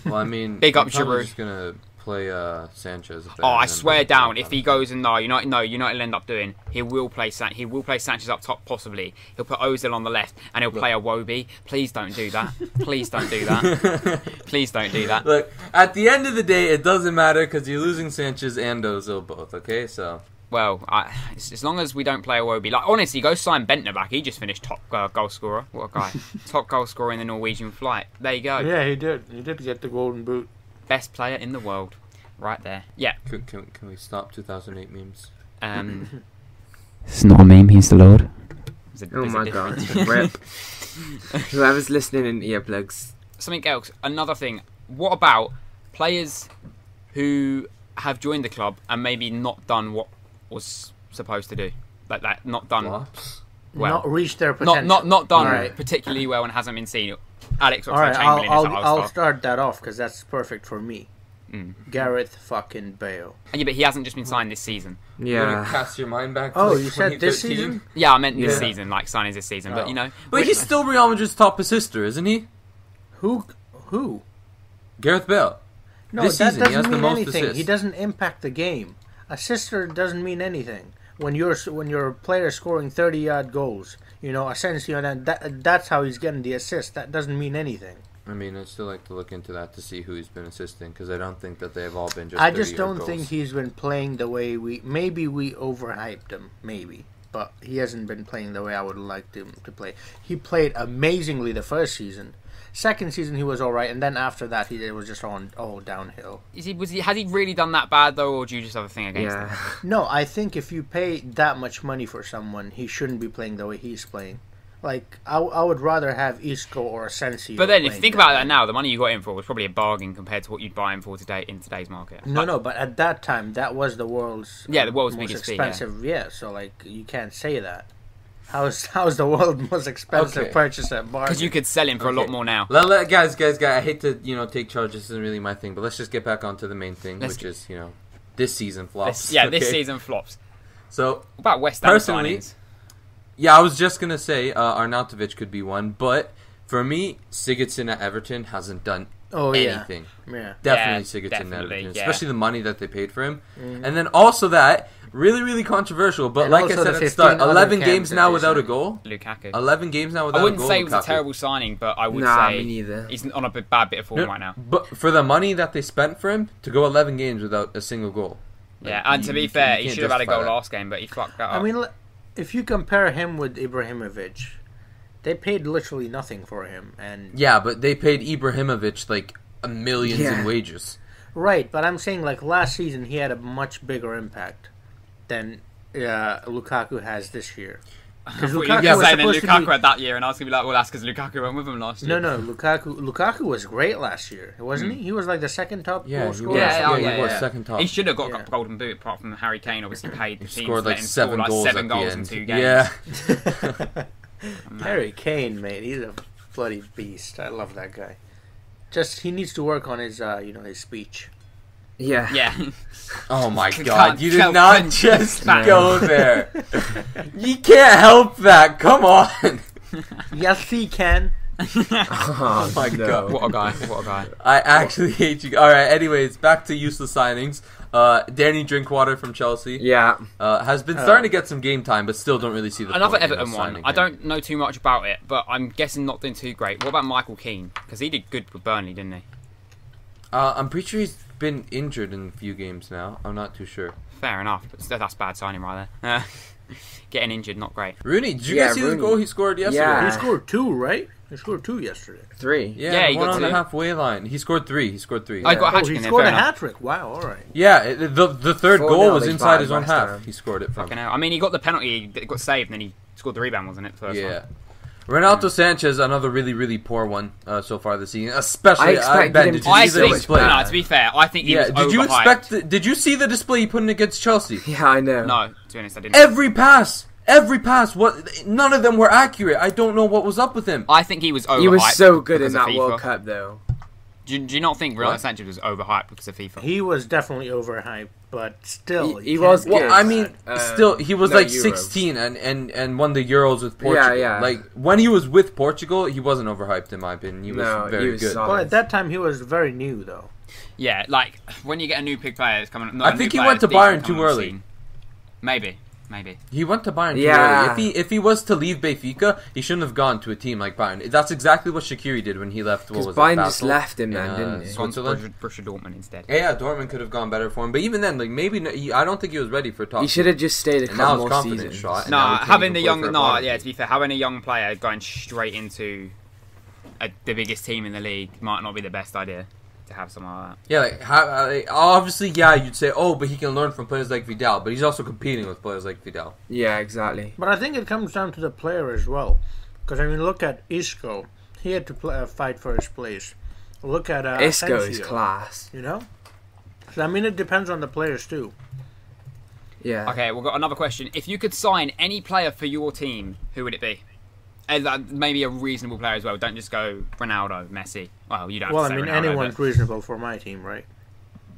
S5: well, I mean,
S2: big up
S5: I'm
S2: Giroud.
S5: Just gonna play Sanchez.
S2: I swear down, if he goes and United will end up doing. He will play Sanchez up top, possibly. He'll put Ozil on the left, and he'll play a Wobie. Please don't do that. Please don't do that. Please don't do that.
S5: Look, at the end of the day, it doesn't matter because you're losing Sanchez and Ozil both. Okay, so.
S2: Well, as long as we don't play a Wobie. Like, honestly, go sign Bentner back. He just finished top goal scorer. What a guy. Top goal scorer in the Norwegian flight. There you go.
S4: Yeah, he did. He did get the golden boot.
S2: Best player in the world. Right there. Yeah.
S5: Can we stop 2008 memes?
S2: It's not a meme, he's the Lord.
S3: Oh my god. Rip. Whoever's listening in earplugs.
S2: Something else. Another thing. What about players who have joined the club and maybe not done what was supposed to do? Like that, not done
S5: Flops?
S2: well.
S4: Not reached their potential.
S2: Not done
S4: Right.
S2: particularly well and hasn't been seen. Alex
S4: All right,
S2: Oxlade-Chamberlain
S4: I'll start that off because that's perfect for me.
S2: Mm.
S4: Gareth fucking Bale.
S2: Yeah, but he hasn't just been signed this season.
S5: You wanna
S3: Yeah.
S5: cast your mind back to
S4: Oh,
S5: like
S4: you said this
S5: 2013?
S4: season?
S2: Yeah, I meant this
S3: Yeah.
S2: season, like signings this season. But
S4: Oh.
S2: you know,
S5: But he's still Real Madrid's top assister, isn't he?
S4: Who?
S5: Gareth Bale.
S4: No,
S5: This
S4: that
S5: season, he has
S4: doesn't
S5: the
S4: mean
S5: most
S4: anything.
S5: assists.
S4: He doesn't impact the game. Assister doesn't mean anything. When your player scoring 30-yard goals, Asensio, and that's how he's getting the assist. That doesn't mean anything.
S5: I mean, I'd still like to look into that to see who he's been assisting because I don't think that they've all been just.
S4: I just
S5: 30-yard
S4: don't
S5: goals.
S4: think he's been playing the way maybe we overhyped him, maybe. But he hasn't been playing the way I would like him to play. He played amazingly the first season. Second season he was all right, and then after that it was just all downhill.
S2: has he really done that bad though, or do you just have a thing against him?
S3: Yeah.
S4: No, I think if you pay that much money for someone, he shouldn't be playing the way he's playing. Like, I would rather have Isco or Asensio.
S2: But then, if you
S4: playing
S2: think about that now, the money you got him for was probably a bargain compared to what you'd buy him for today in today's market.
S4: No, but at that time, that was the world's
S2: the world's
S4: most
S2: biggest fee, yeah.
S4: expensive. Yeah, so like you can't say that. How's the world's most expensive
S5: Okay.
S4: purchase at bargain?
S2: Because you could sell him for a lot more now.
S5: Guys, I hate to take charge. This isn't really my thing, but let's just get back onto the main thing, which is this season flops.
S2: This season flops.
S5: So
S2: What about West Ham
S5: personally,
S2: signings?
S5: yeah, I was just gonna say Arnautovic could be one, but for me, Sigurdsson at Everton hasn't done anything.
S4: Yeah.
S5: Definitely
S2: Yeah,
S5: Sigurdsson at
S2: definitely,
S5: Everton,
S2: yeah.
S5: especially the money that they paid for him, and then also that really, really controversial. But
S4: And
S5: like I
S4: also
S5: said
S4: the
S5: at the start,
S4: 15 other
S5: 11
S4: cams
S5: games
S4: that
S5: now
S4: they
S5: without a
S4: signed.
S5: goal.
S2: Lukaku.
S5: 11 games now without a
S2: I
S5: goal.
S2: wouldn't say it was a
S5: Lukaku.
S2: terrible signing, but I would
S3: Nah,
S2: say
S3: me neither.
S2: he's on a bad bit of form right now.
S5: But for the money that they spent for him to go 11 games without a single goal.
S2: Yeah,
S5: like,
S2: and to be fair, he
S5: can't
S2: should have had a
S5: justify
S2: goal
S5: that.
S2: last game, but he fucked that up.
S4: I mean, if you compare him with Ibrahimovic, they paid literally nothing for him, and
S5: Yeah, but they paid Ibrahimovic like millions
S3: Yeah.
S5: in wages.
S4: right. But I'm saying like last season he had a much bigger impact than Lukaku has this year. Because
S2: you were
S4: Lukaku was
S2: saying that
S4: supposed to
S2: Lukaku
S4: be.
S2: had that year, and I was going to be like, well, that's because Lukaku went with him last year.
S4: No, Lukaku was great last year, wasn't he? He was like the second top
S5: Yeah,
S4: goal
S5: he
S4: scorer.
S5: was.
S2: Yeah,
S5: he was second top.
S2: He should have got
S4: Yeah.
S2: a golden boot, apart from Harry Kane. Obviously, paid the
S5: He
S2: team
S5: scored
S2: to let
S5: like
S2: him
S5: 7
S2: score
S5: goals
S2: like 7
S5: at the
S2: goals
S5: end.
S2: in 2 games.
S5: Yeah.
S4: Harry Kane, mate, he's a bloody beast. I love that guy. Just he needs to work on his his speech.
S3: Yeah.
S2: Yeah.
S5: Oh my
S2: Can't
S5: god, you did
S2: help
S5: not
S2: but-
S5: just
S2: Yeah.
S5: go there. You can't help that. Come on.
S4: Yes, he can.
S3: Oh
S5: my God.
S2: What a guy. What a guy.
S5: I actually hate you. Alright, anyways, back to useless signings. Danny Drinkwater from Chelsea
S3: Yeah.
S5: has been starting to get some game time, but still don't really see the
S2: Another
S5: point in us
S2: Everton one.
S5: signing
S2: I
S5: him.
S2: don't know too much about it, but I'm guessing not doing too great. What about Michael Keane? Because he did good with Burnley, didn't he?
S5: I'm pretty sure he's been injured in a few games now. I'm not too sure.
S2: Fair enough, but still, that's bad signing right there. Getting injured, not great.
S5: Rooney, did you
S3: Yeah,
S5: guys see the
S3: Rooney.
S5: goal he scored yesterday?
S3: Yeah.
S4: He scored 2, right? He scored 2 yesterday.
S3: 3.
S5: Yeah,
S2: he
S5: one
S2: got
S5: on the
S2: 2.
S5: halfway line. He scored 3.
S2: I got a hat
S4: Oh, he
S2: trick in there,
S4: scored
S2: fair
S4: a
S2: enough.
S4: hat trick. Wow, all right.
S5: Yeah, the third
S3: 4-0
S5: goal was
S3: they
S5: inside
S3: battered
S5: his own
S3: West
S5: half.
S3: Ham.
S5: He scored it from.
S2: Fucking hell. I mean, he got the penalty, it got saved, and then he scored the rebound, wasn't it? First one.
S5: Renato Sanchez, another really, really poor one so far this season. Especially, Ben, did you
S2: I
S5: see the
S2: think,
S5: display?
S2: no, to be fair, I think he was
S5: did you
S2: overhyped.
S5: did you see the display he put in against Chelsea?
S3: Yeah, I know.
S2: No, to be honest, I didn't.
S5: Every pass. What? None of them were accurate. I don't know what was up with him.
S2: I think he was overhyped.
S3: He was so good in
S2: because of
S3: that
S2: FIFA.
S3: World Cup, though.
S2: Do you not think Renato
S5: What?
S2: Sanchez was overhyped because of FIFA?
S4: He was definitely overhyped, but still,
S3: He
S4: you
S3: was
S4: can't-
S3: good.
S5: Well, I mean, still, he was
S3: no,
S5: like
S3: Euros.
S5: 16 and won the Euros with Portugal.
S3: Yeah.
S5: Like, when he was with Portugal, he wasn't overhyped, in my opinion. He was very good.
S3: solid.
S4: Well, at that time, he was very new, though.
S2: Yeah, like when you get a new big player that's coming.
S5: I think he went to Bayern too early.
S2: Maybe.
S5: He went to Bayern too
S3: Yeah.
S5: early. If he was to leave Benfica, he shouldn't have gone to a team like Bayern. That's exactly what Shaqiri did when he left. What
S3: Because
S5: was
S3: Bayern
S5: it,
S3: just
S5: Basel
S3: left him
S5: in,
S3: then, didn't he?
S2: Gone to
S5: Switzerland.
S2: Borussia Dortmund instead.
S5: Yeah, Dortmund could have gone better for him, but even then, like maybe I don't think he was ready for top.
S3: He should have just stayed a
S5: And now
S3: couple
S5: his
S3: more
S5: confidence
S3: seasons.
S5: shot. and
S2: No,
S5: now he can't
S2: having
S5: even
S2: the
S5: play
S2: young,
S5: for a
S2: no,
S5: Bayern
S2: yeah.
S5: team.
S2: To be fair, having a young player going straight into the biggest team in the league might not be the best idea to have someone like that.
S5: Yeah, obviously, you'd say, oh, but he can learn from players like Vidal, but he's also competing with players like Vidal.
S3: Yeah, exactly.
S4: But I think it comes down to the player as well. Because, I mean, look at Isco. He had to fight for his place. Look at
S3: Isco is
S4: Asensio,
S3: class.
S4: You know? So, I mean, it depends on the players, too.
S3: Yeah.
S2: Okay, we've got another question. If you could sign any player for your team, who would it be? And maybe a reasonable player as well. Don't just go Ronaldo, Messi. Well, you don't have
S4: Well,
S2: to
S4: I
S2: say
S4: mean,
S2: Ronaldo,
S4: anyone's reasonable for my team, right?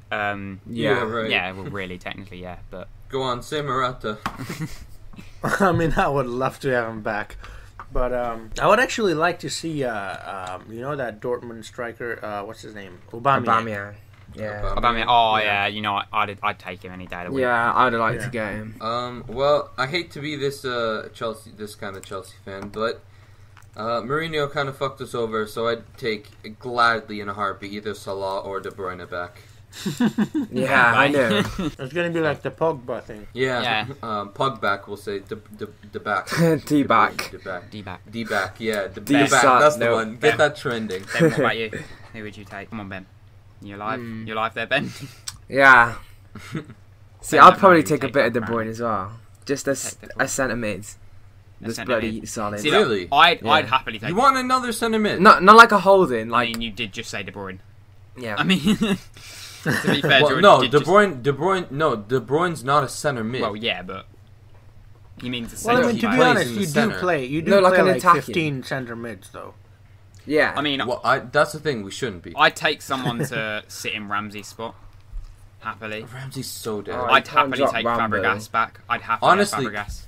S2: but,
S3: Yeah.
S5: right.
S2: yeah, well, really, technically, yeah. But
S5: Go on, say Morata.
S4: I mean, I would love to have him back. But I would actually like to see, you know, that Dortmund striker, what's his name?
S3: Aubameyang. Yeah.
S2: Aubameyang, yeah, you know, I'd take him any day of the week.
S3: Yeah, I'd like to get him.
S5: Well, I hate to be this kind of Chelsea fan, but Mourinho kind of fucked us over, so I'd take gladly in a heartbeat either Salah or De Bruyne back.
S3: Yeah, I know.
S4: It's going to be like the Pogba thing.
S5: Yeah. Pug back, we'll say the back.
S3: D back.
S2: D-back.
S5: D back, yeah. The
S3: D
S5: back, that's the
S3: no,
S5: one. Get
S2: Ben.
S5: that trending.
S2: Ben, what about you? Who would you take? Come on, Ben. You alive? You alive there, Ben?
S3: Yeah. See,
S2: Ben,
S3: I'd
S2: no,
S3: probably
S2: you
S3: take a
S2: take
S3: bit of De
S2: Brown.
S3: Bruyne as well. Just as
S2: Take De Bruyne.
S3: a centre mid. That's
S2: centre
S3: bloody
S2: mid.
S3: solid.
S2: See,
S5: Really?
S2: look, I'd
S3: Yeah.
S2: happily take
S5: You want another centre mid?
S3: Not like a holding,
S2: I
S3: like
S2: mean, you did just say De Bruyne.
S3: yeah.
S2: I mean, to be fair,
S5: Well,
S2: George,
S5: no,
S2: you
S5: De
S2: did
S5: Bruyne, no, De Bruyne's not a centre mid.
S2: Well, yeah, but he means the
S4: Well, I
S2: same.
S4: mean, to be
S5: plays
S4: honest,
S5: in the
S4: you
S5: center.
S4: do play. You do
S3: No, like
S4: play
S3: an
S4: like
S3: attacking.
S4: 15 centre mids, though.
S3: Yeah.
S2: I mean,
S5: Well, that's the thing. We shouldn't be.
S2: I'd take someone to sit in Ramsey's spot. Happily.
S5: Ramsey's so dead.
S3: Oh,
S2: I'd
S3: can't
S2: happily
S3: drop
S2: take
S3: Rambo.
S2: Fabregas back. I'd happily
S5: Honestly,
S2: have Fabregas.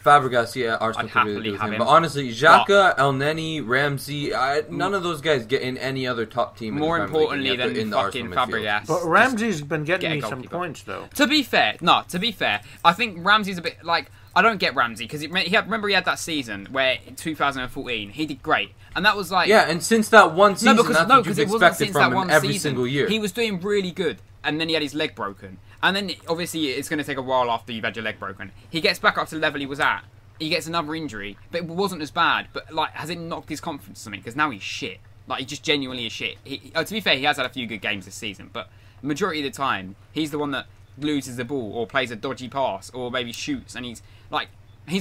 S5: Fabregas, yeah, Arsenal
S2: I'd
S5: could really
S2: happily
S5: do with
S2: have
S5: him.
S2: him.
S5: But honestly, Xhaka, El Neni, Ramsey, none of those guys get in any other top team.
S2: More
S5: in the Premier League
S2: importantly
S5: than
S2: than
S5: the
S2: fucking
S5: Arsenal midfield.
S2: Fabregas.
S4: But Ramsey's been
S2: get
S4: getting
S2: a
S4: me some
S2: goalkeeper.
S4: points, though.
S2: To be fair, I think Ramsey's a bit like I don't get Ramsey because remember he had that season where in 2014 he did great, and that was like
S5: Yeah, and since that one season,
S2: no, because
S5: that's what you've
S2: it wasn't
S5: expected
S2: since
S5: from
S2: that
S5: him
S2: one
S5: every
S2: season.
S5: single year.
S2: He was doing really good, and then he had his leg broken, and then obviously it's going to take a while after you've had your leg broken. He gets back up to the level he was at. He gets another injury, but it wasn't as bad. But like, has it knocked his confidence or something? Because now he's shit. Like, he just genuinely is shit. To be fair, he has had a few good games this season, but the majority of the time, he's the one that loses the ball or plays a dodgy pass or maybe shoots, and he's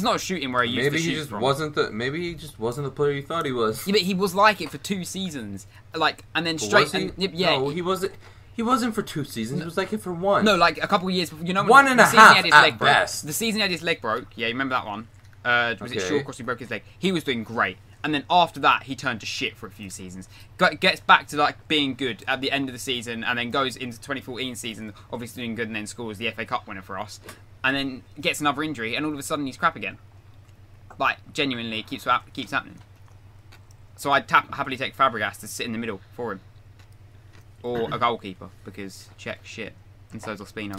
S2: not shooting where he used
S5: Maybe
S2: to shoot
S5: he just
S2: from.
S5: wasn't the player you thought he was.
S2: Yeah, but he was like it for 2 seasons, like, and then
S5: But
S2: straight.
S5: was he?
S2: And, yeah,
S5: No, he wasn't. He wasn't for 2 seasons. He was like it for 1.
S2: no, like a couple of years before. You know,
S5: One and
S2: the
S5: a
S2: season
S5: half
S2: he had his
S5: at
S2: leg broke.
S5: best.
S2: The season he had his leg broke. Yeah, you remember that one? Was it
S5: Okay.
S2: Shawcross who broke his leg? He was doing great, and then after that, he turned to shit for a few seasons. Gets back to like being good at the end of the season, and then goes into 2014 season, obviously doing good, and then scores the FA Cup winner for us, and then gets another injury, and all of a sudden he's crap again. Like genuinely, it keeps happening. So I'd happily take Fabregas to sit in the middle for him, or a goalkeeper because Czech shit, and so's Ospino.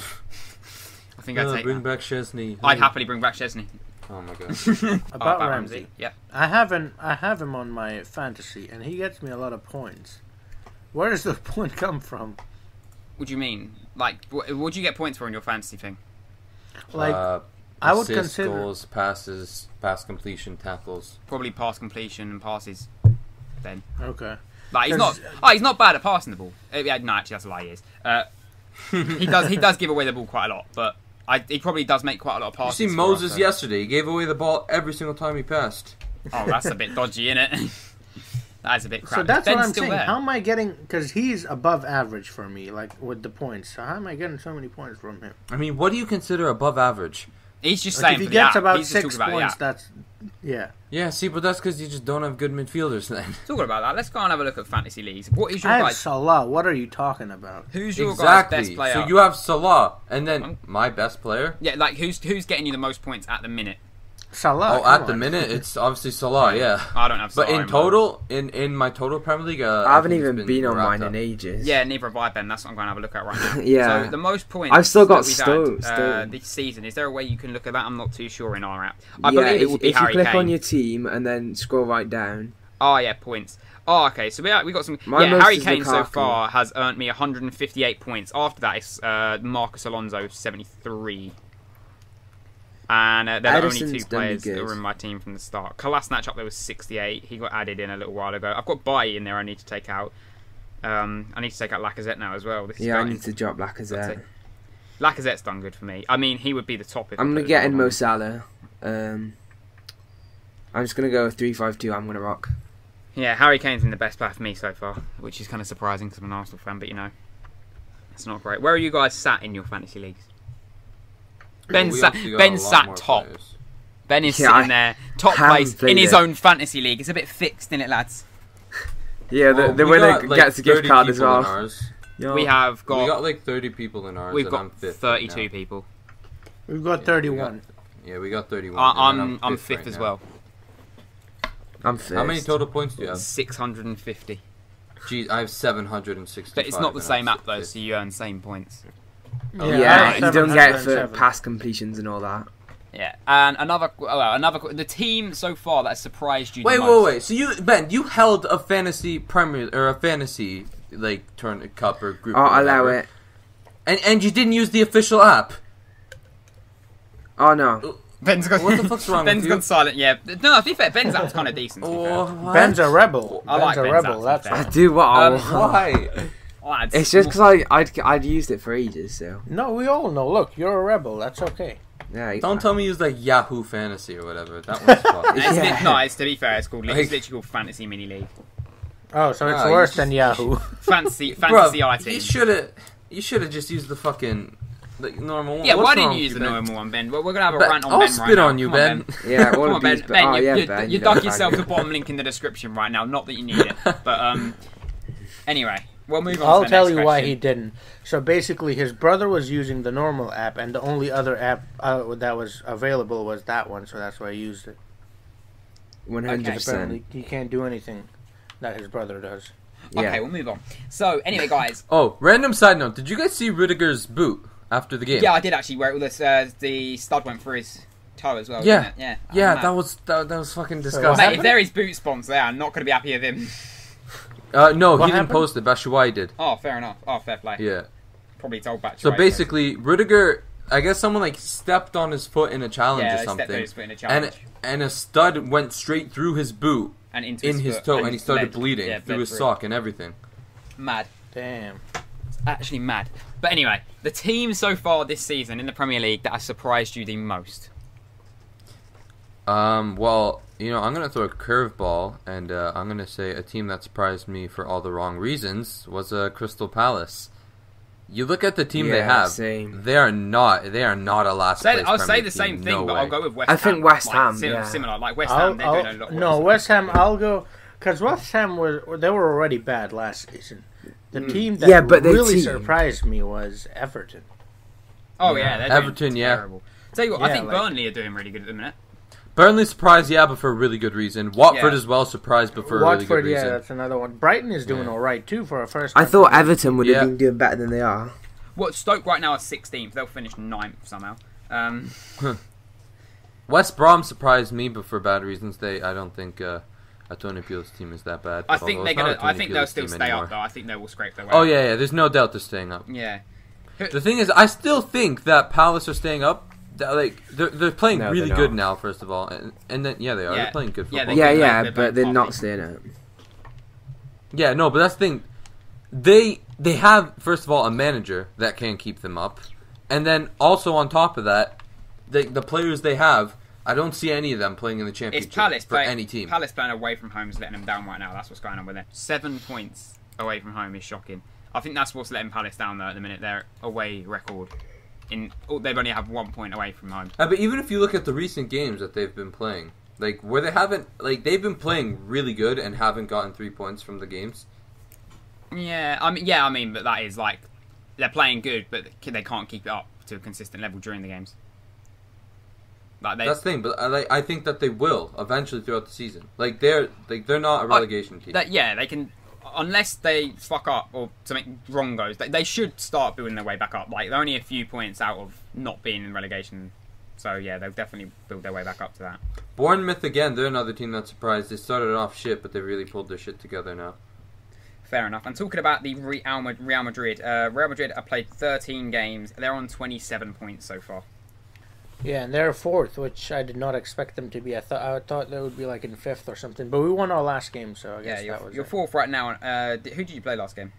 S2: I think I'd take
S5: bring
S2: that.
S5: back Chesney.
S2: I'd happily bring back Chesney.
S5: Oh my god.
S4: About Ramsey.
S2: Yeah.
S4: I have him on my fantasy, and he gets me a lot of points. Where does the point come from?
S2: What do you mean? Like, what do you get points for in your fantasy thing?
S4: Like, I would
S5: assists,
S4: consider
S5: goals, passes, pass completion, tackles.
S2: Probably pass completion and passes. Then,
S4: okay.
S2: like he's not bad at passing the ball. Yeah, no, actually that's a lie. He is. He does give away the ball quite a lot, but he probably does make quite a lot of
S5: You
S2: passes.
S5: see
S2: for
S5: Moses
S2: us, so.
S5: yesterday. He gave away the ball every single time he passed.
S2: Oh, that's a bit dodgy, isn't it? That is a bit crap.
S4: So that's
S2: Ben's
S4: what I'm
S2: still
S4: saying.
S2: there.
S4: How am I getting? Because he's above average for me, like with the points. So how am I getting so many points from him?
S5: I mean, what do you consider above average?
S2: He's just
S4: Like
S2: saying
S4: if he
S2: for the
S4: gets
S2: app.
S4: about
S2: He's just
S4: 6
S2: talking about the
S4: points,
S2: app.
S4: that's yeah.
S5: Yeah, see, but that's because you just don't have good midfielders then.
S2: Talking about that, let's go and have a look at fantasy leagues. What is your
S4: I have
S2: guys?
S4: Salah. What are you talking about?
S2: Who's your
S5: Exactly.
S2: guys' best player?
S5: So you have Salah, and then my best player.
S2: Yeah, like who's getting you the most points at the minute?
S4: Salah.
S5: Oh,
S4: come
S5: at the
S4: on.
S5: minute, it's obviously Salah, yeah.
S2: I don't have.
S5: But
S2: Salah
S5: in total, in my total Premier League,
S3: I haven't
S5: think it's
S3: even been on
S5: wrapped
S3: mine
S5: up.
S3: in ages.
S2: Yeah, neither have I, Ben. That's what I'm going to have a look at right now.
S3: Yeah.
S2: So the most points
S3: I've still got
S2: that we've had,
S3: Stones.
S2: this season. Is there a way you can look at that? I'm not too sure in our app. I
S3: Yeah,
S2: believe it would be
S3: if
S2: Harry
S3: you click
S2: Kane.
S3: on your team and then scroll right down.
S2: Oh yeah, points. Oh, okay. So we got some.
S3: My most
S2: Harry
S3: is
S2: Kane so
S3: Lukaku.
S2: far has earned me 158 points. After that, it's Marcus Alonso 73. And they're the only
S3: Edison's
S2: two
S3: done me
S2: players that
S3: good.
S2: were in my team from the start. Kolasinac up there was 68. He got added in a little while ago. I've got Bailly in there. I need to take out. I need to take out Lacazette now as well. This is
S3: Yeah, I
S2: going-
S3: need to drop Lacazette.
S2: Lacazette's done good for me. I mean, he would be the top. If
S3: I'm
S2: I
S3: gonna
S2: put
S3: get
S2: him
S3: in
S2: on.
S3: Mo Salah. I'm just gonna go with 3-5-2. I'm gonna rock.
S2: Yeah, Harry Kane's been the best player for me so far, which is kind of surprising because I'm an Arsenal fan, but you know, it's not great. Where are you guys sat in your fantasy leagues? Ben
S5: We
S2: sat
S5: obviously got a lot
S2: sat
S5: more
S2: top.
S5: players.
S2: Ben is
S3: Yeah,
S2: sitting there, top
S3: haven't
S2: place in
S3: played
S2: his
S3: it.
S2: own fantasy league. It's a bit fixed, isn't it, lads?
S3: Yeah,
S5: Well,
S3: the
S5: we
S3: winner
S5: got, like,
S3: gets a gift
S5: 30
S3: card as
S5: people in
S3: well.
S5: ours.
S3: Yo.
S2: We have
S5: We
S2: got,
S5: got like 30 people in ours.
S2: we've
S5: and I'm
S2: got
S5: fifth
S2: 32
S5: right now.
S2: people.
S4: We've got 31.
S5: Yeah, we got 31. and then
S2: I'm fifth
S5: right
S2: as
S5: now.
S2: well.
S3: I'm first.
S5: How many total points do you have?
S2: 650.
S5: Geez, I have 765.
S2: But it's not the
S5: and
S2: same
S5: I'm
S2: app though,
S5: fifth.
S2: so you earn same points.
S3: Yeah,
S4: I have
S3: you don't get it for
S4: 707.
S3: pass completions and all that.
S2: Yeah, and another the team so far that has surprised you.
S5: Wait,
S2: the most.
S5: wait. So you held a fantasy premier or a fantasy like turn cup or group.
S3: Oh,
S5: or
S3: allow
S5: whatever.
S3: it.
S5: And you didn't use the official app.
S3: Oh no.
S2: Ben's gone.
S5: What the fuck's wrong
S2: Ben's
S5: with
S2: gone
S5: you?
S2: silent. Yeah, no. To be fair, Ben's app's kind of decent. To be fair.
S5: What?
S4: Ben's a rebel.
S2: I like
S4: Ben's a
S2: Ben's
S4: rebel.
S2: app, to be
S4: That's
S2: fair.
S3: I do what I want.
S5: Why?
S2: Lads,
S3: It's just because I'd used it for ages, so
S4: no. We all know. Look, you're a rebel. That's okay.
S3: yeah.
S5: Don't tell me you use like Yahoo Fantasy or whatever. That one's fucked.
S2: It's
S3: Yeah.
S2: nice. To be fair, it's called. It's
S5: Like-
S2: literally called Fantasy Mini League.
S4: Oh, so it's
S5: No,
S4: worse
S5: you
S4: than
S5: just-
S4: Yahoo.
S2: Fantasy
S5: Bro,
S2: IT.
S5: you should have just used the fucking like normal one.
S2: Yeah,
S5: What's
S2: why didn't
S5: wrong
S2: you
S5: with
S2: use the
S5: Ben?
S2: normal one, Ben? We're gonna have a
S5: Ben,
S2: rant on
S5: I'll
S2: Ben
S5: spit
S2: right now.
S5: on you,
S2: Come on,
S5: Ben.
S3: Yeah,
S2: Come on, Ben.
S3: But,
S2: Ben,
S3: oh, yeah,
S2: you
S3: Ben.
S2: you
S3: don't
S2: dug
S3: flag
S2: yourself
S3: it.
S2: the bottom link in the description right now. Not that you need it, but anyway, we'll move on.
S4: I'll
S2: to the
S4: tell
S2: next
S4: you why
S2: question.
S4: he didn't. So basically, his brother was using the normal app, and the only other app that was available was that one. So that's why he used it.
S3: 100%.
S4: Apparently, he can't do anything that his brother does.
S3: Yeah.
S2: Okay, we'll move on. So anyway, guys.
S5: Oh, random side note. Did you guys see Rudiger's boot after the game?
S2: Yeah, I did actually. Where the stud went through his toe as well.
S5: Yeah.
S2: Didn't it? Yeah.
S5: Yeah,
S2: Mad.
S5: that was fucking
S4: what
S5: disgusting.
S2: Mate, if there is boot sponsor there, I'm not going to be happy with him.
S5: No,
S4: What
S5: he didn't
S4: happened?
S5: post it. Batshuayi did.
S2: Oh, fair enough. Oh, fair play.
S5: Yeah.
S2: Probably told back.
S5: So basically, Rudiger, I guess someone like stepped on his foot in a challenge
S2: yeah,
S5: or
S2: they stepped on
S5: something,
S2: his foot in a challenge.
S5: and a stud went straight through his boot
S2: And into
S5: in his
S2: foot,
S5: toe, and he
S2: bled.
S5: started bleeding
S2: Yeah,
S5: through
S2: bled
S5: his
S2: through.
S5: sock and everything.
S2: Mad.
S4: Damn.
S2: Actually mad. But anyway, the team so far this season in the Premier League that has surprised you the most.
S5: Well, I'm gonna throw a curveball, and I'm gonna say a team that surprised me for all the wrong reasons was Crystal Palace. You look at the team they
S3: Yeah,
S5: have;
S3: same.
S5: they are not a last place.
S2: I'll say
S5: Premier
S2: the same
S5: team,
S2: thing,
S5: no
S2: but
S5: way.
S2: I'll go with West Ham.
S3: I think West Ham,
S2: Similar,
S3: yeah.
S2: similar. Like West Ham, they're doing a lot.
S4: No,
S2: worse.
S4: West Ham. I'll go because West Ham they were already bad last season. The team that
S3: Yeah, but their
S4: really
S3: team-
S4: surprised me was Everton.
S2: Oh yeah, they're
S5: Everton,
S2: doing
S5: yeah.
S2: terrible. Tell you what, I
S4: Yeah,
S2: think
S4: like-
S2: Burnley are doing really good at the minute.
S5: Burnley surprised, yeah, but for a really good reason. Watford
S2: Yeah.
S5: as well surprised, but for a
S4: Watford,
S5: really good
S4: yeah,
S5: reason.
S4: that's another one. Brighton is doing
S5: Yeah.
S4: all right too for a first.
S3: I thought Everton would have
S5: Yeah.
S3: been doing better than they are.
S2: What Stoke right now is 16th. They'll finish 9th somehow.
S5: West Brom surprised me, but for bad reasons. I don't think Tony Pulis' team is that bad.
S2: I think
S5: although
S2: they're
S5: it's not
S2: gonna.
S5: a Tony
S2: I think they'll
S5: Pulis
S2: still
S5: team
S2: stay
S5: anymore.
S2: up though. I think they will scrape their way.
S5: Oh
S2: up.
S5: yeah, there's no doubt they're staying up.
S2: Yeah.
S5: The thing is, I still think that Palace are staying up. They're playing
S3: No,
S5: really
S3: they're
S5: good
S3: not.
S5: now. First of all, and then yeah, they are.
S2: Yeah.
S5: They're playing good
S2: Yeah,
S5: football.
S2: they
S3: Yeah,
S2: can,
S3: yeah,
S2: they're
S3: but they're
S2: both
S3: not
S2: coffee.
S3: staying up.
S5: Yeah, no, but that's the thing. They have first of all a manager that can keep them up, And then also on top of that, the players they have, I don't see any of them playing in the championship
S2: It's Palace
S5: for any team.
S2: Palace playing away from home is letting them down right now. That's what's going on with them. 7 points away from home is shocking. I think that's what's letting Palace down though at the minute. Their away record, they've only have 1 point away from home.
S5: But even if you look at the recent games that they've been playing, like where they haven't, like they've been playing really good and haven't gotten 3 points from the games.
S2: Yeah, I mean, but that is like they're playing good, but they can't keep it up to a consistent level during the games. Like
S5: that's the thing, but I think that they will eventually throughout the season. Like they're not a relegation team.
S2: They can, unless they fuck up or something wrong goes. They should start building their way back up. Like they're only a few points out of not being in relegation, so yeah, they'll definitely build their way back up to that.
S5: Bournemouth again, they're another team that's surprised. They started off shit, but they really pulled their shit together now.
S2: Fair enough. And talking about the Real Madrid, Real Madrid have played 13 games. They're on 27 points so far.
S4: Yeah, and they're fourth, which I did not expect them to be. I thought they would be like in fifth or something. But we won our last game, so I guess that was
S2: you're fourth right now. Who did you play last game?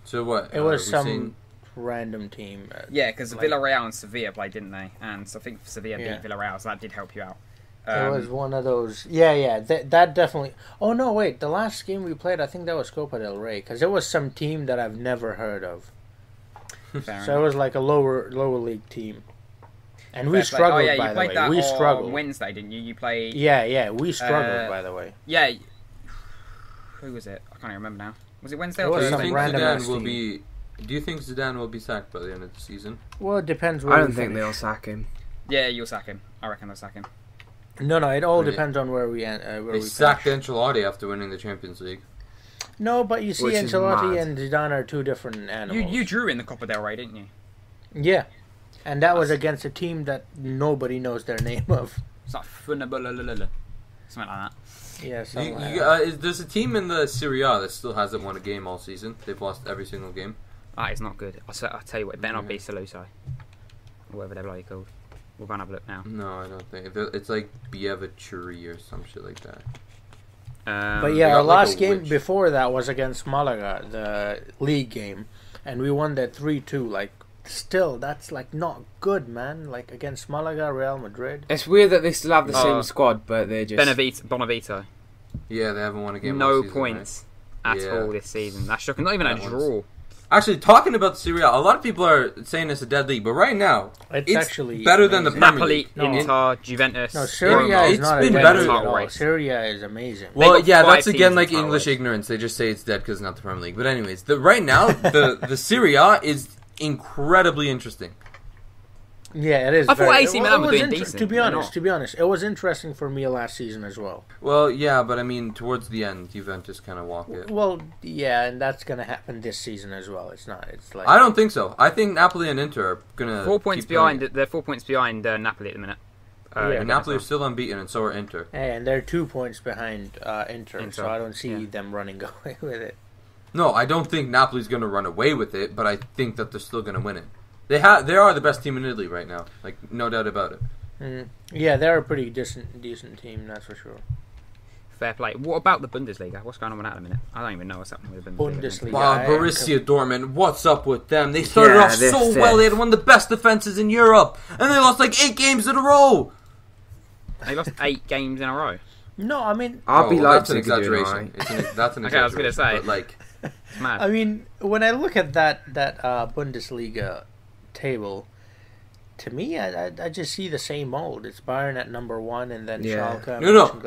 S5: So what?
S4: It was some random team.
S2: Yeah, because Villarreal and Sevilla played, didn't they? And so I think Sevilla beat Villarreal, so that did help you out.
S4: It was one of those. Yeah, that definitely. Oh no, wait! The last game we played, I think that was Copa del Rey, because it was some team that I've never heard of. So it was like a lower league team. And we struggled, by the way. We struggled
S2: on Wednesday, didn't you? You played...
S4: Yeah, we struggled, by the way.
S2: Yeah. Who was it? I can't even remember now. Was it Wednesday or
S4: was
S2: Thursday?
S5: Do you think Zidane will be sacked by the end of the season?
S4: Well, it depends
S3: I don't think they'll sack him.
S2: Yeah, you'll sack him. I reckon they'll sack him.
S4: No, it all depends on where we end.
S5: They sacked Ancelotti after winning the Champions League.
S4: No, but you see, Ancelotti and Zidane are two different animals.
S2: You drew in the Copa del Rey, didn't you?
S4: Yeah. And that was against a team that nobody knows their name of.
S2: It's like something like that.
S4: Yeah, something like that.
S5: There's a team in the Serie A that still hasn't won a game all season. They've lost every single game.
S2: That is not good. I'll tell you what, it better not be Saluso. Or whatever they're bloody called. We'll go and have a look now.
S5: No, I don't think. It's like Bievachuri or some shit like that.
S4: But yeah, our last game before that was against Malaga, the league game. And we won that 3-2, like... Still, that's like not good, man. Like against Malaga, Real Madrid.
S3: It's weird that they still have the same squad, but they're just
S2: Bonavita.
S5: Yeah, they haven't won a game.
S2: No
S5: all season,
S2: points at all this season. That's shocking. Not even a draw.
S5: Actually, talking about Serie A, a lot of people are saying it's a dead league, but right now it's actually better than the Premier League.
S2: Napoli, Inter, Juventus.
S4: No, Serie A is not a dead league at all. Serie A is amazing.
S5: Well, yeah, that's again like English ignorance. They just say it's dead because it's not the Premier League. But anyways, right now the Serie A is incredibly interesting.
S4: Yeah, it is.
S2: I thought AC Milan were doing decent.
S4: To be honest, it was interesting for me last season as well.
S5: Well, yeah, but I mean, towards the end, Juventus kind of walk it.
S4: Well, yeah, and that's going to happen this season as well. It's not. It's like
S5: I don't think so. I think Napoli and Inter are going to
S2: 4 points behind. They're 4 points behind Napoli at the minute.
S5: And Napoli are still unbeaten, and so are Inter.
S4: Hey, and they're 2 points behind Inter, so I don't see them running away with it.
S5: No, I don't think Napoli's going to run away with it, but I think that they're still going to win it. They are the best team in Italy right now, like no doubt about it.
S4: Yeah, they're a pretty decent team, that's for sure.
S2: Fair play. What about the Bundesliga? What's going on with that at the minute? I don't even know what's happening with the Bundesliga.
S5: Wow, Borussia Dortmund, what's up with them? They started off so well. They had one of the best defenses in Europe, and they lost like 8 games in a row.
S2: They lost 8 games in a row.
S4: No, I mean,
S5: that's an exaggeration. That's an exaggeration.
S2: Okay, I was gonna say,
S5: but like,
S2: it's mad.
S4: I mean, when I look at that Bundesliga table, to me, I just see the same mold. It's Bayern at number 1, and then Schalke.
S5: No.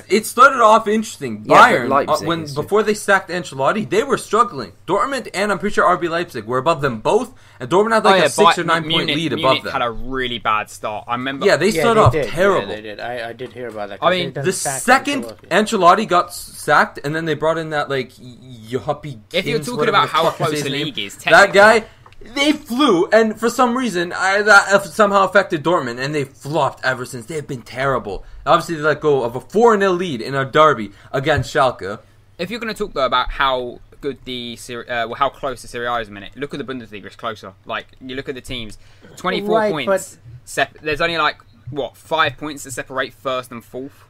S5: It started off interesting. Bayern, before they sacked Ancelotti, they were struggling. Dortmund and I'm pretty sure RB Leipzig were above them both, and Dortmund had like a 6 or 9 point lead above them.
S2: Had a really bad start. I remember.
S5: Yeah, they started off terrible.
S4: Yeah, they did. I did hear about that.
S5: I mean, the second Ancelotti got sacked, and then they brought in that like Yohapi.
S2: If you're talking about how close the league is,
S5: that guy. They flew, and for some reason, that somehow affected Dortmund, and they've flopped ever since. They've been terrible. Obviously, they let go of a 4-0 lead in a derby against Schalke.
S2: If you're going to talk, though, about how good how close the Serie A is a minute, look at the Bundesliga, it's closer. Like, you look at the teams, 24 points. There's only, 5 points to separate first and fourth?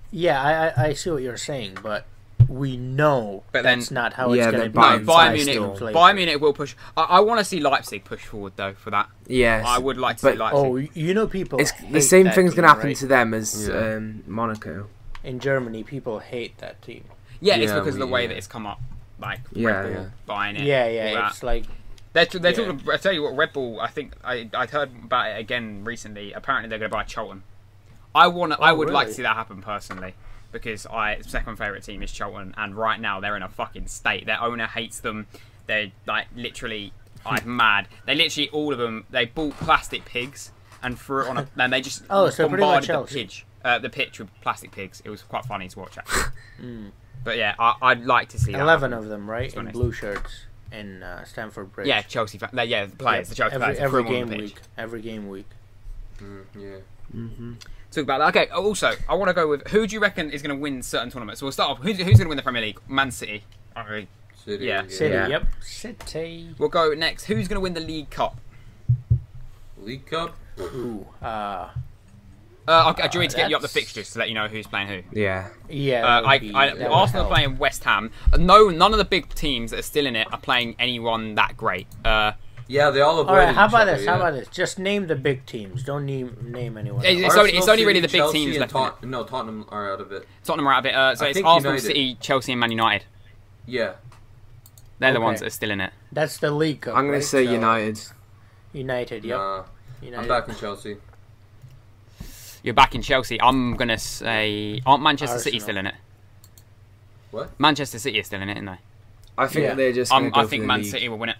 S4: Yeah, I see what you're saying, but we know
S2: But
S4: that's
S2: then-
S4: not how
S3: Yeah,
S4: it's going
S3: they're
S4: to be.
S3: buying
S2: Bayern
S3: size
S2: Munich,
S3: still.
S2: Bayern Munich will push. I want to see Leipzig push forward though for that.
S3: Yes.
S2: I would like to
S3: but-
S2: see Leipzig.
S4: Oh, you know people.
S3: It's
S4: hate
S3: the same
S4: that
S3: thing's
S4: team,
S3: gonna happen
S4: right?
S3: to them as
S5: Yeah.
S3: Monaco.
S4: In Germany. People hate that team.
S2: yeah, it's
S5: Yeah,
S2: because of the way
S5: yeah.
S2: that it's come up. Like
S3: Yeah,
S2: Red Bull
S3: yeah.
S2: buying it.
S4: Yeah,
S2: all
S4: yeah.
S2: that.
S4: It's like
S2: They're
S4: Yeah.
S2: talking. I tell you what, Red Bull. I think I'd heard about it again recently. Apparently, they're going to buy Charlton. I would like to
S4: really?
S2: see that happen personally because second favorite team is Charlton, and right now they're in a fucking state. Their owner hates them. They're like literally mad. They literally all of them. They bought plastic pigs and threw it on and they just
S4: Oh, so pretty much
S2: bombarded the pitch with plastic pigs. It was quite funny to watch actually. But yeah, I'd like to see that
S4: 11
S2: happen.
S4: of them, right?
S2: to be
S4: In
S2: honest.
S4: blue shirts in Stamford Bridge.
S2: Yeah, Chelsea. Yeah, the players. The Chelsea players.
S4: Every
S2: threw them on
S4: game
S2: the pitch.
S4: week. Every game week.
S5: Yeah.
S2: Talk about that. Okay. Also, I want to go with who do you reckon is going to win certain tournaments? So we'll start off. Who's going to win the Premier League? Man City. Okay.
S5: City.
S2: Yeah.
S4: City.
S3: Yeah.
S4: Yep. City.
S2: We'll go next. Who's going to win the League Cup?
S5: League Cup.
S4: Ooh.
S2: Okay, do you need to get you up the
S4: That's-
S2: fixtures to let you know who's playing who?
S3: Yeah.
S4: Yeah. that would be- that would
S2: Arsenal are
S4: help.
S2: playing West Ham. No, none of the big teams that are still in it are playing anyone that great.
S5: Yeah, they all avoided
S4: All right. How
S5: each
S4: about
S5: other,
S4: this?
S5: yeah.
S4: How about this? Just name the big teams. Don't name anyone.
S2: It's
S4: else.
S2: only-
S5: Arsenal,
S2: really
S5: City,
S2: the big
S5: Chelsea,
S2: teams
S5: and
S2: left in
S5: No, Tottenham are out of it.
S2: Tottenham are out of it. So
S5: I
S2: it's
S5: think
S2: Arsenal,
S5: United.
S2: City, Chelsea, and Man United.
S5: Yeah.
S2: They're the
S4: Okay.
S2: ones that are still in it.
S4: That's the League Cup.
S3: I'm gonna
S4: right?
S3: say
S4: So-
S3: United.
S4: United. Yep.
S5: Nah,
S4: United.
S5: I'm back in Chelsea.
S2: You're back in Chelsea. I'm gonna say, aren't Manchester City
S4: Arsenal.
S2: still in it?
S5: What?
S2: Manchester City is still in it, aren't they?
S3: I think
S4: Yeah.
S3: they're just. Gonna go
S2: I
S3: for
S2: think
S3: the
S2: Man
S3: league.
S2: City will win it.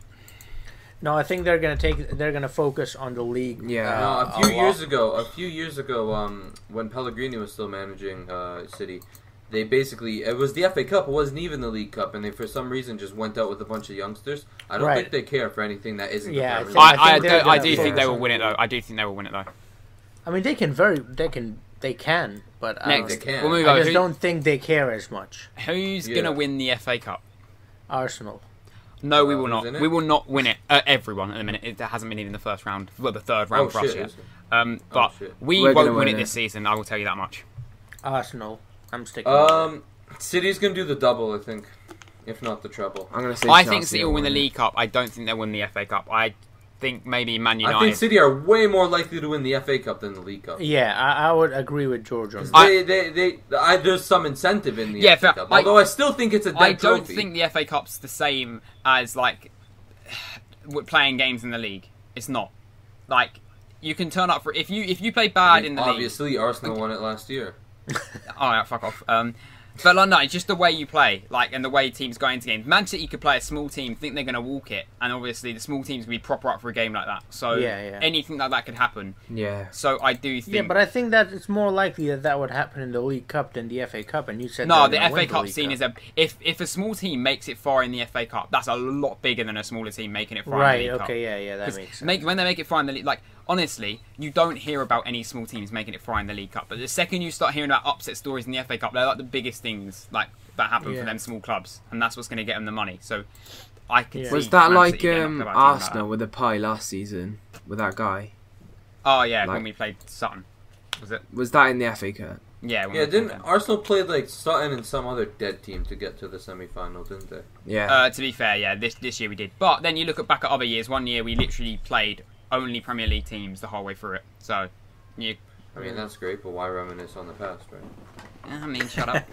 S4: No, I think they're gonna focus on the league.
S3: Yeah.
S5: No, a few
S4: lot.
S5: years ago, when Pellegrini was still managing City, they basically it was the FA Cup. It wasn't even the League Cup, and they for some reason just went out with a bunch of youngsters. I don't
S4: Right.
S5: think they care for anything that isn't.
S4: Yeah,
S5: the Premier
S4: I
S5: League.
S4: think they're
S2: I
S4: gonna
S2: do think
S4: focus
S2: they will
S4: on
S2: win it
S4: the
S2: though.
S4: league.
S2: I do think they will win it though.
S4: I mean, they can, but I
S2: Next,
S4: don't,
S5: They can.
S2: we'll move
S4: I
S2: on.
S4: just don't think they care as much.
S2: Who's
S5: Yeah.
S2: gonna win the FA Cup?
S4: Arsenal.
S2: No, we
S5: Who's
S2: will not.
S5: in it?
S2: We will not win it. Everyone at the minute. It hasn't been even the first round. Well, the third round
S5: Oh,
S2: for us
S5: shit,
S2: yet.
S5: is it?
S2: But
S5: shit.
S2: we
S3: We're
S2: won't
S3: gonna
S2: win
S3: win
S2: it
S3: it.
S2: this season. I will tell you that much.
S4: Arsenal. I'm sticking. with it.
S5: City's gonna do the double, I think, if not the treble.
S3: I'm gonna say.
S2: I
S3: Chelsea
S2: think City will win the
S3: it.
S2: League Cup. I don't think they'll win the FA Cup. I think maybe Man United.
S5: I think City are way more likely to win the FA Cup than the League Cup.
S4: Yeah, I would agree with George on that.
S5: There's some incentive in the
S2: Yeah,
S5: FA
S2: fair.
S5: Cup. Although I still think it's a dead
S2: I don't
S5: trophy.
S2: think the FA Cup's the same as like playing games in the league. It's not. Like you can turn up for if you play bad in the league.
S5: Obviously, Arsenal won it last year.
S2: Oh yeah, fuck off. But like, no, it's just the way you play, like, and the way teams go into games. Man City could play a small team, think they're going to walk it, and obviously the small teams will be proper up for a game like that. So
S4: Yeah.
S2: anything like that could happen.
S3: Yeah.
S2: So I do think.
S4: Yeah, but I think that it's more likely that would happen in the League Cup than the FA Cup. And you said
S2: no,
S4: they're
S2: the
S4: gonna
S2: FA
S4: win
S2: Cup
S4: League
S2: scene
S4: Cup.
S2: is if a small team makes it far in the FA Cup, that's a lot bigger than a smaller team making it far in
S4: Right.
S2: the League Cup.
S4: Okay. Yeah. That
S2: 'Cause
S4: makes sense.
S2: when they make it far in the league, like honestly, you don't hear about any small teams making it far in the League Cup. But the second you start hearing about upset stories in the FA Cup, they're like the biggest things like that happen
S4: Yeah.
S2: for them small clubs, and that's what's going to get them the money. So I could
S4: Yeah.
S2: see
S3: Was that
S2: Man
S3: like
S2: City getting knocked out by a team like
S3: Arsenal
S2: that.
S3: with the pie last season with that guy?
S2: Oh yeah,
S3: like-
S2: when we played Sutton, was it?
S3: Was that in the FA Cup?
S2: Yeah. When
S5: Yeah,
S2: we played
S5: didn't
S2: them.
S5: Arsenal play like Sutton and some other dead team to get to the semi-final, didn't they?
S3: Yeah.
S2: To be fair, yeah, this year we did. But then you look back at other years. One year we literally played only Premier League teams the whole way through it. So, you.
S5: I mean, that's great, but why reminisce on the past, right?
S2: I mean, shut up.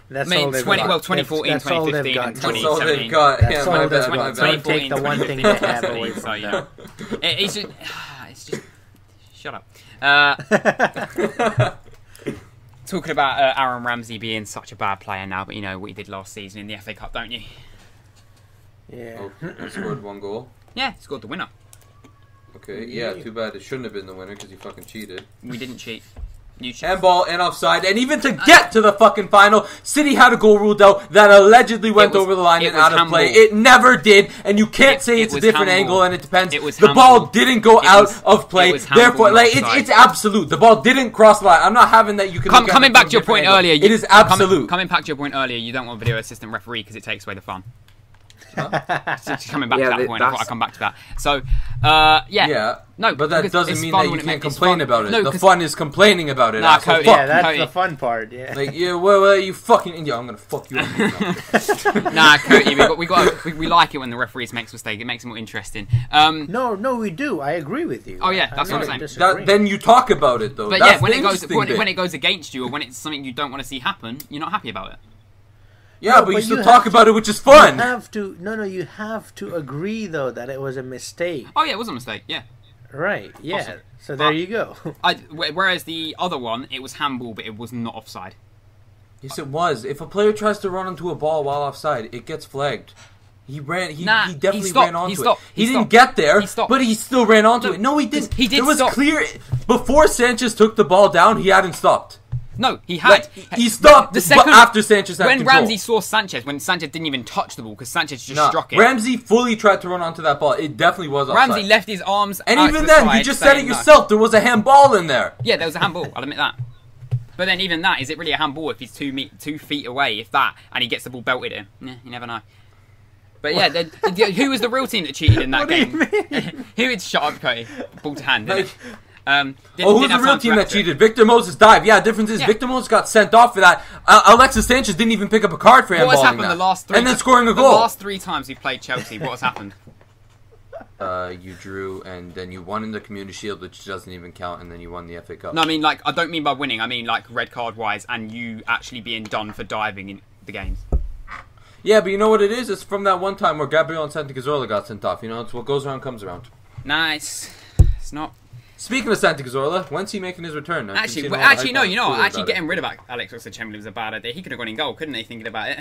S4: That's
S2: I mean,
S4: all they've
S2: 20,
S4: got.
S2: well, 2014,
S4: That's all they've
S2: 2015,
S4: got.
S2: and
S5: That's all
S2: 2017.
S5: they've got.
S4: That's
S5: Yeah,
S4: all
S5: my
S4: they've
S5: bad,
S4: got.
S5: my
S4: Don't
S5: bad.
S4: take the one thing they have away
S2: So,
S4: from
S2: yeah.
S4: them.
S2: It's just shut up. Talking about Aaron Ramsey being such a bad player now, but you know what he did last season in the FA Cup, don't you?
S4: Yeah.
S5: Oh, he scored one goal.
S2: Yeah, he scored the winner.
S5: Okay, yeah, too bad it shouldn't have been the winner because he fucking cheated.
S2: We didn't cheat. You cheated.
S5: Handball and offside, and even to get to the fucking final, City had a goal ruled out that allegedly went
S2: was-
S5: over the line
S2: it
S5: and
S2: was
S5: out of play.
S2: handball.
S5: It never did, and you can't
S2: It-
S5: say
S2: it
S5: it's a
S2: was
S5: different
S2: handball.
S5: angle, and it depends.
S2: It was
S5: The ball
S2: handball.
S5: didn't go
S2: It
S5: out
S2: was-
S5: of play,
S2: it was handball,
S5: therefore,
S2: not
S5: like
S2: offside.
S5: it's absolute. The ball didn't cross the line. I'm not having that. You can look at
S2: Coming
S5: it
S2: back
S5: from
S2: to your
S5: different
S2: point
S5: angles.
S2: earlier,
S5: It is absolute.
S2: Coming back to your point earlier, you don't want video assistant referee because it takes away the fun. Just coming back
S3: Yeah,
S2: to that point, I thought
S3: that's-
S2: I'd come back to that. So,
S5: Yeah.
S2: No,
S5: but that
S2: because
S5: doesn't
S2: it's
S5: mean
S2: fun
S5: that you
S2: when it
S5: can't
S2: makes- it's
S5: complain
S2: fun.
S5: about it.
S2: No,
S5: The
S2: 'cause-
S5: fun is complaining about it.
S2: Nah,
S5: asshole.
S2: Cody,
S5: Fuck.
S4: Yeah, that's
S2: Cody.
S4: the fun part. Yeah.
S5: Like, yeah, well, you fucking. Yeah, I'm gonna fuck you up.
S2: Nah, Cody, we like it when the referees makes mistake. It makes it more interesting.
S4: No, we do. I agree with you.
S2: Oh, yeah, that's
S4: I'm
S2: what I'm
S4: not
S2: saying.
S4: disagreeing.
S5: Then you talk about it though.
S2: But
S5: That's
S2: yeah, when
S5: the
S2: it goes
S5: interesting bit.
S2: when it goes against you or when it's something you don't want to see happen, you're not happy about it.
S5: Yeah,
S4: No,
S5: but you
S4: but
S5: still
S4: you
S5: talk
S4: have
S5: about it, which is fun.
S4: You have to. No, you have to agree though that it was a mistake.
S2: Oh yeah, it was a mistake. Yeah.
S4: Right. Yeah.
S2: Awesome.
S4: So there you go.
S2: Whereas the other one, it was handball, but it was not offside.
S5: Yes, it was. If a player tries to run into a ball while offside, it gets flagged. He ran. He definitely
S2: stopped.
S5: ran onto
S2: He stopped.
S5: it.
S2: He
S5: He didn't
S2: stopped.
S5: get there,
S2: He stopped.
S5: but he still ran onto
S2: No,
S5: it. No, he didn't.
S2: he did
S5: It was
S2: stop.
S5: clear before Sanchez took the ball down. He hadn't stopped.
S2: No, he had.
S5: Like, he stopped,
S2: the second
S5: but after Sanchez had
S2: when
S5: control.
S2: Ramsey saw Sanchez, when Sanchez didn't even touch the ball because Sanchez just
S5: Nah,
S2: struck it.
S5: Ramsey fully tried to run onto that ball. It definitely was offside.
S2: Ramsey left his arms.
S5: And
S2: out
S5: even
S2: to the
S5: then,
S2: side
S5: you just said it
S2: saying no.
S5: yourself. There was a handball in there.
S2: Yeah, there was a handball. I'll admit that. But then even that, is it really a handball if he's 2 feet away, if that, and he gets the ball belted in? Yeah, you never know. But yeah, then, who was the real team that cheated in that game? Who would shut up, Cody? Ball to hand. Didn't it?
S5: Who's the real team that cheated? Victor Moses dive. Yeah, difference is Victor Moses got sent off for that. Alexis Sanchez didn't even pick up a card for handballing.
S2: What has happened
S5: that.
S2: the last 3
S5: and then scoring a
S2: the
S5: goal.
S2: last 3 times we've played Chelsea, what has happened?
S5: You drew, and then you won in the Community Shield, which doesn't even count, and then you won the FA Cup.
S2: No, I mean, like, I don't mean by winning. I mean, like, red card wise, and you actually being done for diving in the games.
S5: Yeah, but you know what it is? It's from that one time where Gabriel and Santi Cazorla got sent off. You know, it's what goes around comes around.
S2: Nice. It's not.
S5: Speaking of Santi Cazorla, when's he making his return?
S2: Actually, no, you know, actually getting rid of Alex Oxlade-Chamberlain was a bad idea. He could have gone in goal, couldn't he? Thinking about it,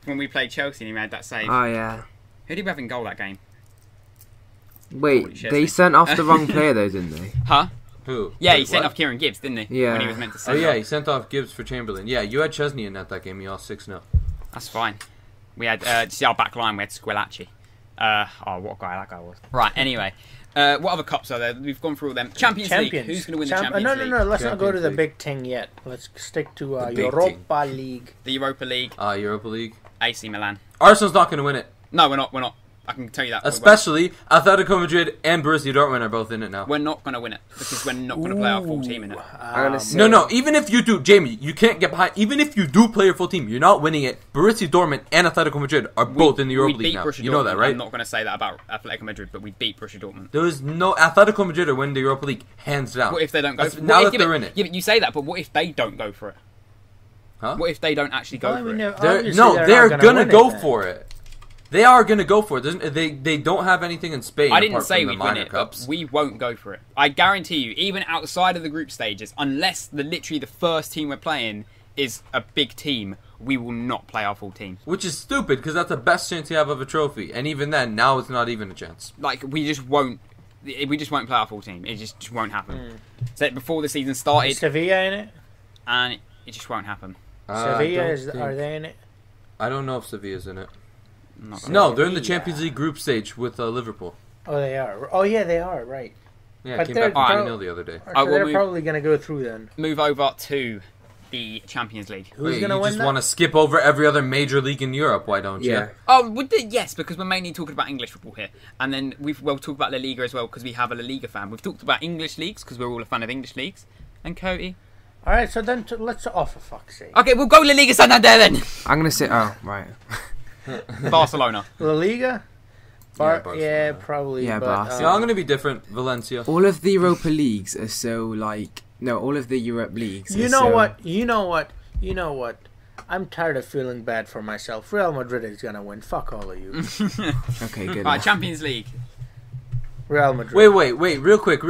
S2: when we played Chelsea and he made that save.
S3: Oh yeah.
S2: Who did we have in goal that game?
S3: Wait, they sent off the wrong player though, didn't they?
S2: Huh?
S5: Who?
S2: Yeah,
S5: Wait,
S2: he sent
S5: what?
S2: off Kieran Gibbs, didn't he?
S3: Yeah.
S2: When he was meant to
S5: Oh
S2: send
S5: yeah,
S2: off.
S5: he sent off Gibbs for Chamberlain. Yeah, you had Chesney in that game. You lost 6-0.
S2: That's fine. We had, see our back line, we had Squillaci. Oh, what a guy that guy was. Right, anyway. What other cups are there? We've gone through all them. Champions League. Who's going to win the Champions League?
S4: No. Let's not go to
S5: Champions
S4: the
S5: League.
S4: big thing yet. Let's stick to
S5: The big
S4: Europa League.
S2: The Europa League.
S5: Europa League.
S2: AC Milan.
S5: Arsenal's not going to win it.
S2: No, we're not. I can tell you that.
S5: Especially Atletico Madrid and Borussia Dortmund are both in it now.
S2: We're not going to win it because we're not going to play our full team in it.
S3: I'm gonna say
S5: No, even if you do, Jamie, you can't get behind. Even if you do play your full team, you're not winning it. Borussia Dortmund and Atletico Madrid are both in the Europa League now.
S2: Borussia
S5: You know
S2: Dortmund.
S5: that, right?
S2: I'm not going to say that about Atletico Madrid, but we beat Borussia Dortmund.
S5: There is no Atletico Madrid are winning the Europa League hands down.
S2: What if they don't go? For,
S5: now
S2: what
S5: that
S2: if,
S5: they're in it?
S2: Yeah, but you say that, but what if they don't go for it?
S5: Huh?
S2: What if they don't actually go for it?
S5: They're gonna go for it. They are gonna go for it. They don't have anything in Spain.
S2: I didn't
S5: apart
S2: say
S5: from the
S2: we'd win
S5: minor
S2: it,
S5: cups.
S2: but we won't go for it. I guarantee you, even outside of the group stages, unless literally the first team we're playing is a big team, we will not play our full team.
S5: Which is stupid because that's the best chance you have of a trophy, and even then, now it's not even a chance.
S2: Like we just won't play our full team. It just won't happen. So before the season started,
S4: Sevilla in it?
S2: and it just won't happen.
S4: Sevilla, are they in it?
S5: I don't know if Sevilla's in it.
S2: Not
S5: No, they're in the Champions League group stage with Liverpool.
S4: Oh, they are. Oh, yeah, they are, right.
S5: Yeah,
S4: But
S5: came
S4: they're
S5: back
S2: pro-
S5: 1-0 the other day.
S4: So they're
S2: we'll
S4: probably going to go through then.
S2: move over to the Champions League.
S4: Who's
S5: Wait,
S4: going to
S5: you
S4: win
S5: just
S4: that?
S5: want to skip over every other major league in Europe? Why don't you?
S3: Yeah.
S2: Oh, yes, because we're mainly talking about English football here, and then we'll talk about La Liga as well because we have a La Liga fan. We've talked about English leagues because we're all a fan of English leagues. And Coyote.
S4: All right, so then let's... Oh, for fuck's sake.
S2: Okay, we'll go La Liga Santander then.
S3: I'm gonna say. Oh right.
S2: Barcelona.
S4: La Liga?
S5: Barcelona.
S4: Yeah, probably.
S3: Yeah,
S4: but,
S3: Barca.
S5: No, I'm going to be different. Valencia.
S3: All of the Europa leagues are so like. No, all of the Europe leagues.
S4: You
S3: are
S4: know
S3: so,
S4: what? You know what? I'm tired of feeling bad for myself. Real Madrid is going to win. Fuck all of you.
S3: Okay, good.
S2: Right,
S3: enough.
S2: Champions League.
S4: Real Madrid.
S5: Wait, real quick.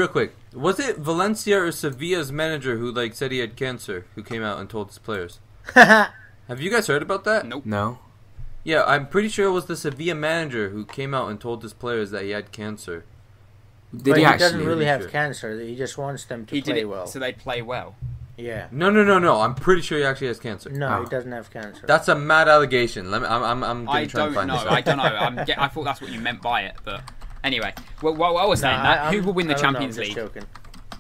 S5: Was it Valencia or Sevilla's manager who said he had cancer, who came out and told his players? Have you guys heard about that?
S2: Nope.
S3: No.
S5: Yeah, I'm pretty sure it was the Sevilla manager who came out and told his players that he had cancer.
S3: Did
S4: But
S3: he
S4: he doesn't
S3: actually?
S4: really have
S5: Sure.
S4: cancer. He just wants them to
S2: He did
S4: play
S2: it
S4: well.
S2: so they play well.
S4: Yeah.
S5: No. I'm pretty sure he actually has cancer.
S4: No,
S3: Oh.
S4: he doesn't have cancer.
S5: That's a mad allegation. I'm gonna
S2: I
S5: try and
S2: don't
S5: find
S2: know.
S5: this out.
S2: I don't know. I thought that's what you meant by it, but anyway. Well, while I was saying that, who will win the
S4: I don't know,
S2: Champions
S4: I'm just
S2: League?
S4: joking.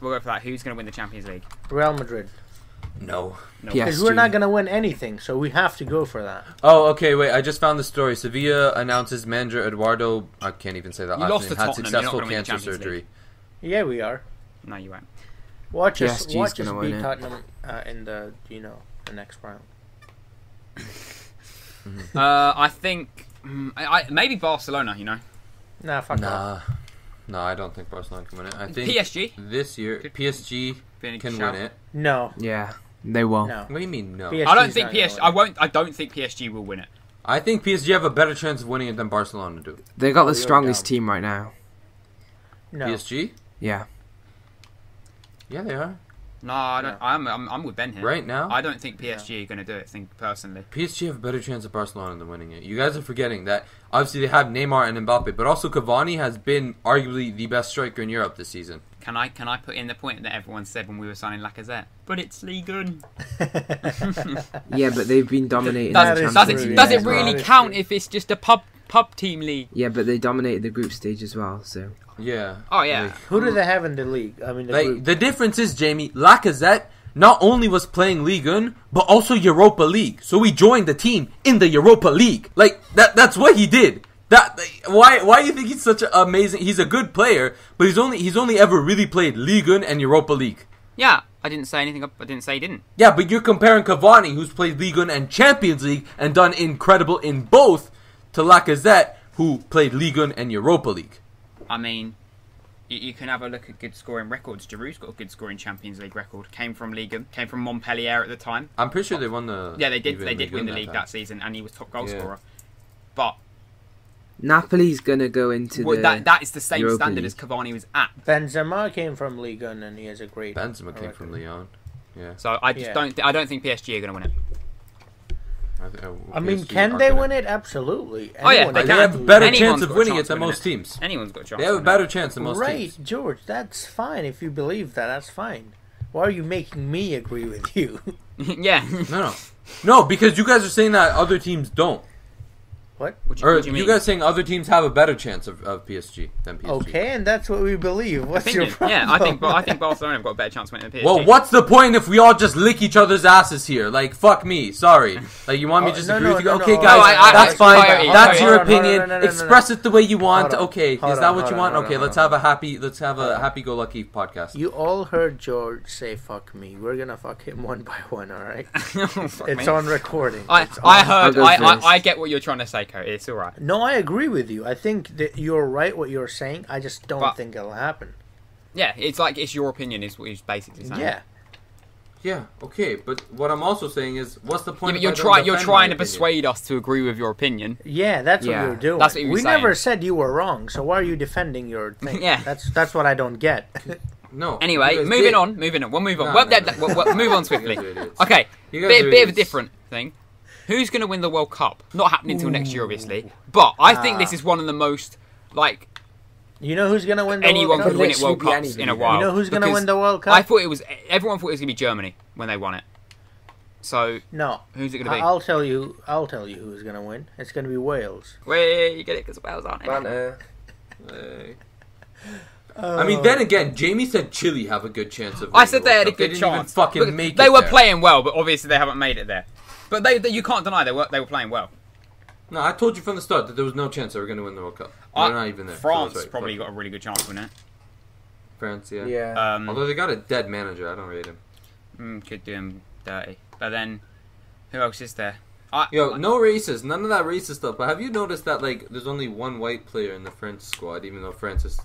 S2: We'll go for that. Who's going to win the Champions League?
S4: Real Madrid.
S5: No.
S4: Because we're not going to win anything, so we have to go for that.
S5: Oh, okay, wait. I just found the story. Sevilla announces manager Eduardo, I can't even say that last name, had successful cancer surgery.
S4: Yeah, we are.
S2: No, you won't.
S4: Watch us beat Tottenham in the next round.
S2: I think maybe Barcelona.
S4: Nah, fuck off.
S5: No, I don't think Barcelona can win it. I think
S2: PSG
S5: this year PSG can win it.
S4: No.
S3: Yeah, they won't.
S4: No.
S5: What do you mean no?
S2: I don't think PSG. I don't think PSG will win it.
S5: I think PSG have a better chance of winning it than Barcelona do.
S3: They got the strongest team right now.
S4: No.
S5: PSG?
S3: Yeah.
S5: Yeah, they are.
S2: No, I don't. I'm with Ben here.
S5: Right now?
S2: I don't think PSG are going to do it. Personally,
S5: PSG have a better chance of Barcelona than winning it. You guys are forgetting that obviously they have Neymar and Mbappe, but also Cavani has been arguably the best striker in Europe this season.
S2: Can I put in the point that everyone said when we were signing Lacazette? But it's Ligue 1.
S3: Yeah, but they've been dominating.
S2: Does it really count if it's just a pub team league?
S3: Yeah, but they dominated the group stage as well. So.
S5: Yeah.
S2: Oh yeah.
S5: Like,
S4: who do they have in the league? I mean,
S5: the difference is, Jamie, Lacazette not only was playing Ligue 1, but also Europa League. So he joined the team in the Europa League. Like that's what he did. Why do you think he's such an amazing? He's a good player, but he's only ever really played Ligue 1 and Europa League.
S2: Yeah, I didn't say anything. I didn't say he didn't.
S5: Yeah, but you're comparing Cavani, who's played Ligue 1 and Champions League and done incredible in both, to Lacazette, who played Ligue 1 and Europa League.
S2: I mean, you can have a look at good scoring records. Giroud's got a good scoring Champions League record. Came from Ligue 1, came from Montpellier at the time.
S5: I'm pretty sure they won the.
S2: Yeah, they did. They did win the league that season, and he was top goal scorer. But
S3: Napoli's gonna go into
S2: that is the same
S3: Europa
S2: standard
S3: League.
S2: as Cavani was at.
S4: Benzema came from Ligue 1 and he has a great.
S5: Benzema came from Lyon. Yeah.
S2: So I just I don't think PSG are going to win it.
S4: I mean, can they win it? Absolutely.
S2: Oh yeah,
S5: they have a better chance of winning it than most teams.
S2: Anyone's got a chance.
S5: They have a better chance than most teams.
S4: Right, George. That's fine if you believe that. That's fine. Why are you making me agree with you?
S2: Yeah.
S5: No, because you guys are saying that other teams don't.
S4: What?
S2: What do you mean?
S5: You guys saying other teams have a better chance of PSG than PSG?
S4: Okay, and that's what we believe. What's your problem?
S2: Yeah, I think Barcelona have got a better chance of winning than PSG.
S5: Well, what's the point if we all just lick each other's asses here? Like, fuck me. Sorry. Like, you want me to just agree with you? Okay, guys, that's fine. That's your opinion. Express it the way you want. Okay, is that what you want? Okay, let's have a happy-go-lucky podcast.
S4: You all heard George say "fuck me." We're gonna fuck him one by one. All right? It's on recording.
S2: I get what you're trying to say. It's alright.
S4: No, I agree with you. I think that you're right what you're saying. I just don't think it'll happen.
S2: Yeah, it's your opinion is what he's basically saying.
S4: Yeah.
S5: Yeah, okay, but what I'm also saying is, what's the point?
S2: Yeah, but you're trying to persuade us to agree with your opinion.
S4: Yeah, that's what you're doing.
S2: That's what you're
S4: we
S2: saying.
S4: Never said you were wrong, so why are you defending your thing?
S2: Yeah.
S4: That's what I don't get.
S5: No.
S2: Anyway, moving on. We'll move on. We'll move on swiftly. Okay, bit of a different thing. Who's going to win the World Cup? Not happening until next year, obviously. But I think this is one of the most, like...
S4: You know who's going to win the
S2: anyone
S4: World Cup?
S2: could win it World Cups in a while.
S4: You know who's going to win the World Cup?
S2: Everyone thought it was going to be Germany when they won it. So,
S4: no.
S2: Who's it going to be?
S4: I'll tell you who's going to win. It's going to be Wales.
S2: Wait, you get it because Wales aren't in it.
S5: I mean, then again, Jamie said Chile have a good chance of winning.
S2: I said they had a good chance. They were playing well, but obviously they haven't made it there. But you can't deny they were playing well.
S5: No, I told you from the start that there was no chance they were going to win the World Cup. They're not even there.
S2: France probably got a really good chance to win it.
S5: France, yeah.
S3: Yeah.
S5: Although they got a dead manager, I don't rate him.
S2: Could do him dirty. But then, who else is there?
S5: No racist, none of that racist stuff. But have you noticed that there's only one white player in the French squad, even though France is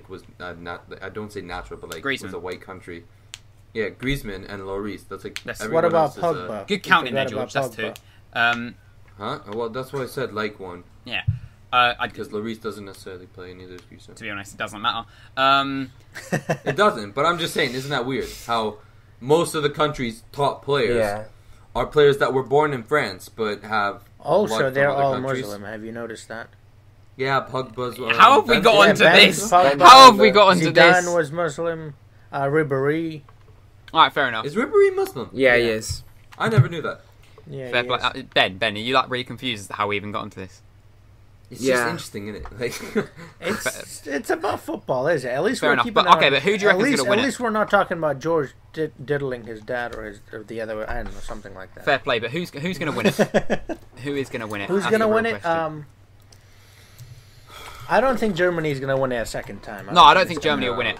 S5: was not, I don't say natural, but
S2: Griezmann.
S5: was a white country. Yeah, Griezmann and Lloris. That's
S4: what about Pogba?
S2: Good counting there, George. That's two.
S5: Huh? Well, that's why I said one.
S2: Yeah.
S5: Because Lloris doesn't necessarily play, neither does Griezmann.
S2: To be honest, it doesn't matter.
S5: It doesn't, but I'm just saying, isn't that weird? How most of the country's top players are players that were born in France, but have
S4: also they're all Muslim. Have you noticed that?
S5: Yeah, Pogba's.
S2: How have we got onto this? How have we got onto this?
S4: Zidane was Muslim. Ribéry.
S2: Alright, fair enough.
S5: Is Ribéry Muslim?
S3: Yeah, he is.
S5: I never knew that.
S4: Yeah,
S2: Ben, are you really confused as to how we even got onto this?
S5: It's just interesting, isn't it? Like,
S4: it's about football, is it? At least
S2: Fair
S4: we're
S2: enough.
S4: keeping.
S2: But who do you reckon is going to win
S4: At least
S2: it?
S4: we're not talking about George diddling his dad or the other way. I don't know, something like that.
S2: Fair play, but who's going to win it? Who is going to win it?
S4: Who's
S2: That's
S4: going to
S2: the
S4: win
S2: real
S4: it?
S2: question.
S4: I don't think Germany is going to win it a second time.
S2: No, I don't think Germany will win it.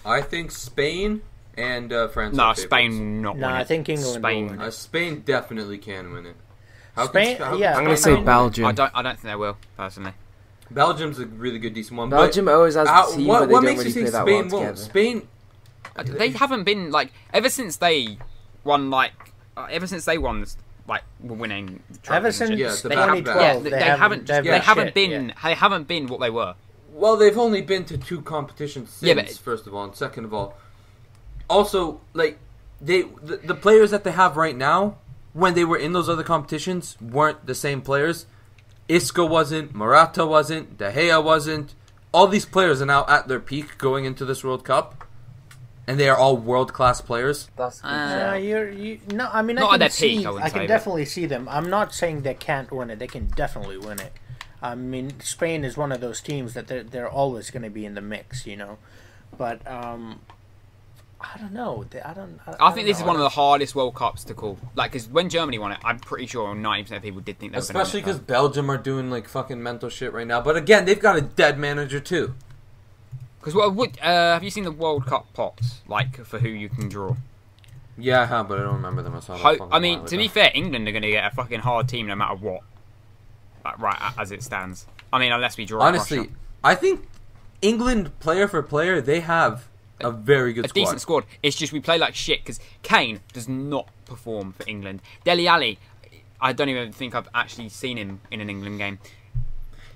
S5: I think Spain and France.
S2: No,
S5: are
S2: Spain
S5: favorites.
S2: will not
S4: No,
S2: win it.
S4: I think England
S2: Spain.
S4: will win it.
S5: Spain definitely can win it.
S4: Spain, yeah.
S3: I'm going to say Belgium.
S2: I don't think they will, personally.
S5: Belgium's a really good, decent one.
S3: Belgium always has the team, but they don't really play that well
S5: Spain
S3: together.
S5: won't? Spain.
S2: They haven't been, like, ever since they won, like, were winning the
S4: Ever
S2: trophies
S4: since
S2: and shit.
S5: Yeah, the
S4: 2012,
S2: they haven't been what they were.
S5: Well, they've only been to 2 competitions since,
S2: Yeah, but-
S5: first of all, and second of all, also, like, the players that they have right now, when they were in those other competitions, weren't the same players. Isco wasn't, Morata wasn't, De Gea wasn't. All these players are now at their peak going into this World Cup, and they are all world-class players.
S3: That's
S4: No, I mean,
S2: Not
S4: I
S2: at their
S4: can
S2: peak,
S4: see.
S2: I wouldn't
S4: I can
S2: say, but-
S4: definitely see them. I'm not saying they can't win it. They can definitely win it. I mean, Spain is one of those teams that they're always going to be in the mix, you know. But I don't know.
S2: I think this is one of the hardest World Cups to call. Like, because when Germany won it, I'm pretty sure 90% of people did think they were going to win it.
S5: Especially because Belgium are doing, like, fucking mental shit right now. But again, they've got a dead manager, too.
S2: Because have you seen the World Cup pots, like, for who you can draw?
S5: Yeah, I have, but I don't remember them.
S2: I mean, to be fair, England are going to get a fucking hard team no matter what. Like, right, as it stands. I mean, unless we draw
S5: honestly,
S2: Russia.
S5: I think England, player for player, they have a very good squad.
S2: Decent squad. It's just we play like shit because Kane does not perform for England. Dele Alli, I don't even think I've actually seen him in an England game.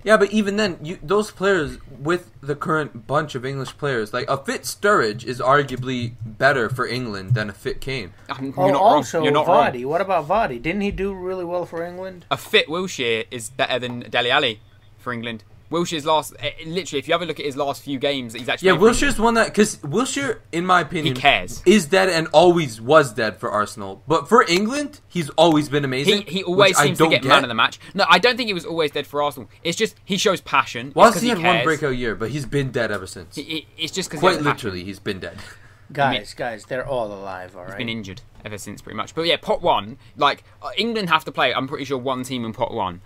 S5: Yeah, but even then, those players with the current bunch of English players, like a fit Sturridge is arguably better for England than a fit Kane.
S2: You're
S4: Oh,
S2: not
S4: also
S2: wrong. You're not
S4: Vardy.
S2: wrong.
S4: What about Vardy? Didn't he do really well for England?
S2: A fit Wilshere is better than Dele Alli for England. Wilshere's literally, if you have a look at his last few games, he's actually...
S5: Yeah, Wilshere's one that... Because Wilshere, in my opinion...
S2: He cares.
S5: ...is dead and always was dead for Arsenal. But for England, he's always been amazing.
S2: He always seems to get man of the match. No, I don't think he was always dead for Arsenal. It's just he shows passion.
S5: Well,
S2: he
S5: had one breakout year, but he's been dead ever since.
S2: It's just because
S5: Quite literally, he's been dead.
S4: Guys, they're all alive, all right?
S2: He's been injured ever since, pretty much. But yeah, pot one, like, England have to play, I'm pretty sure, one team in pot one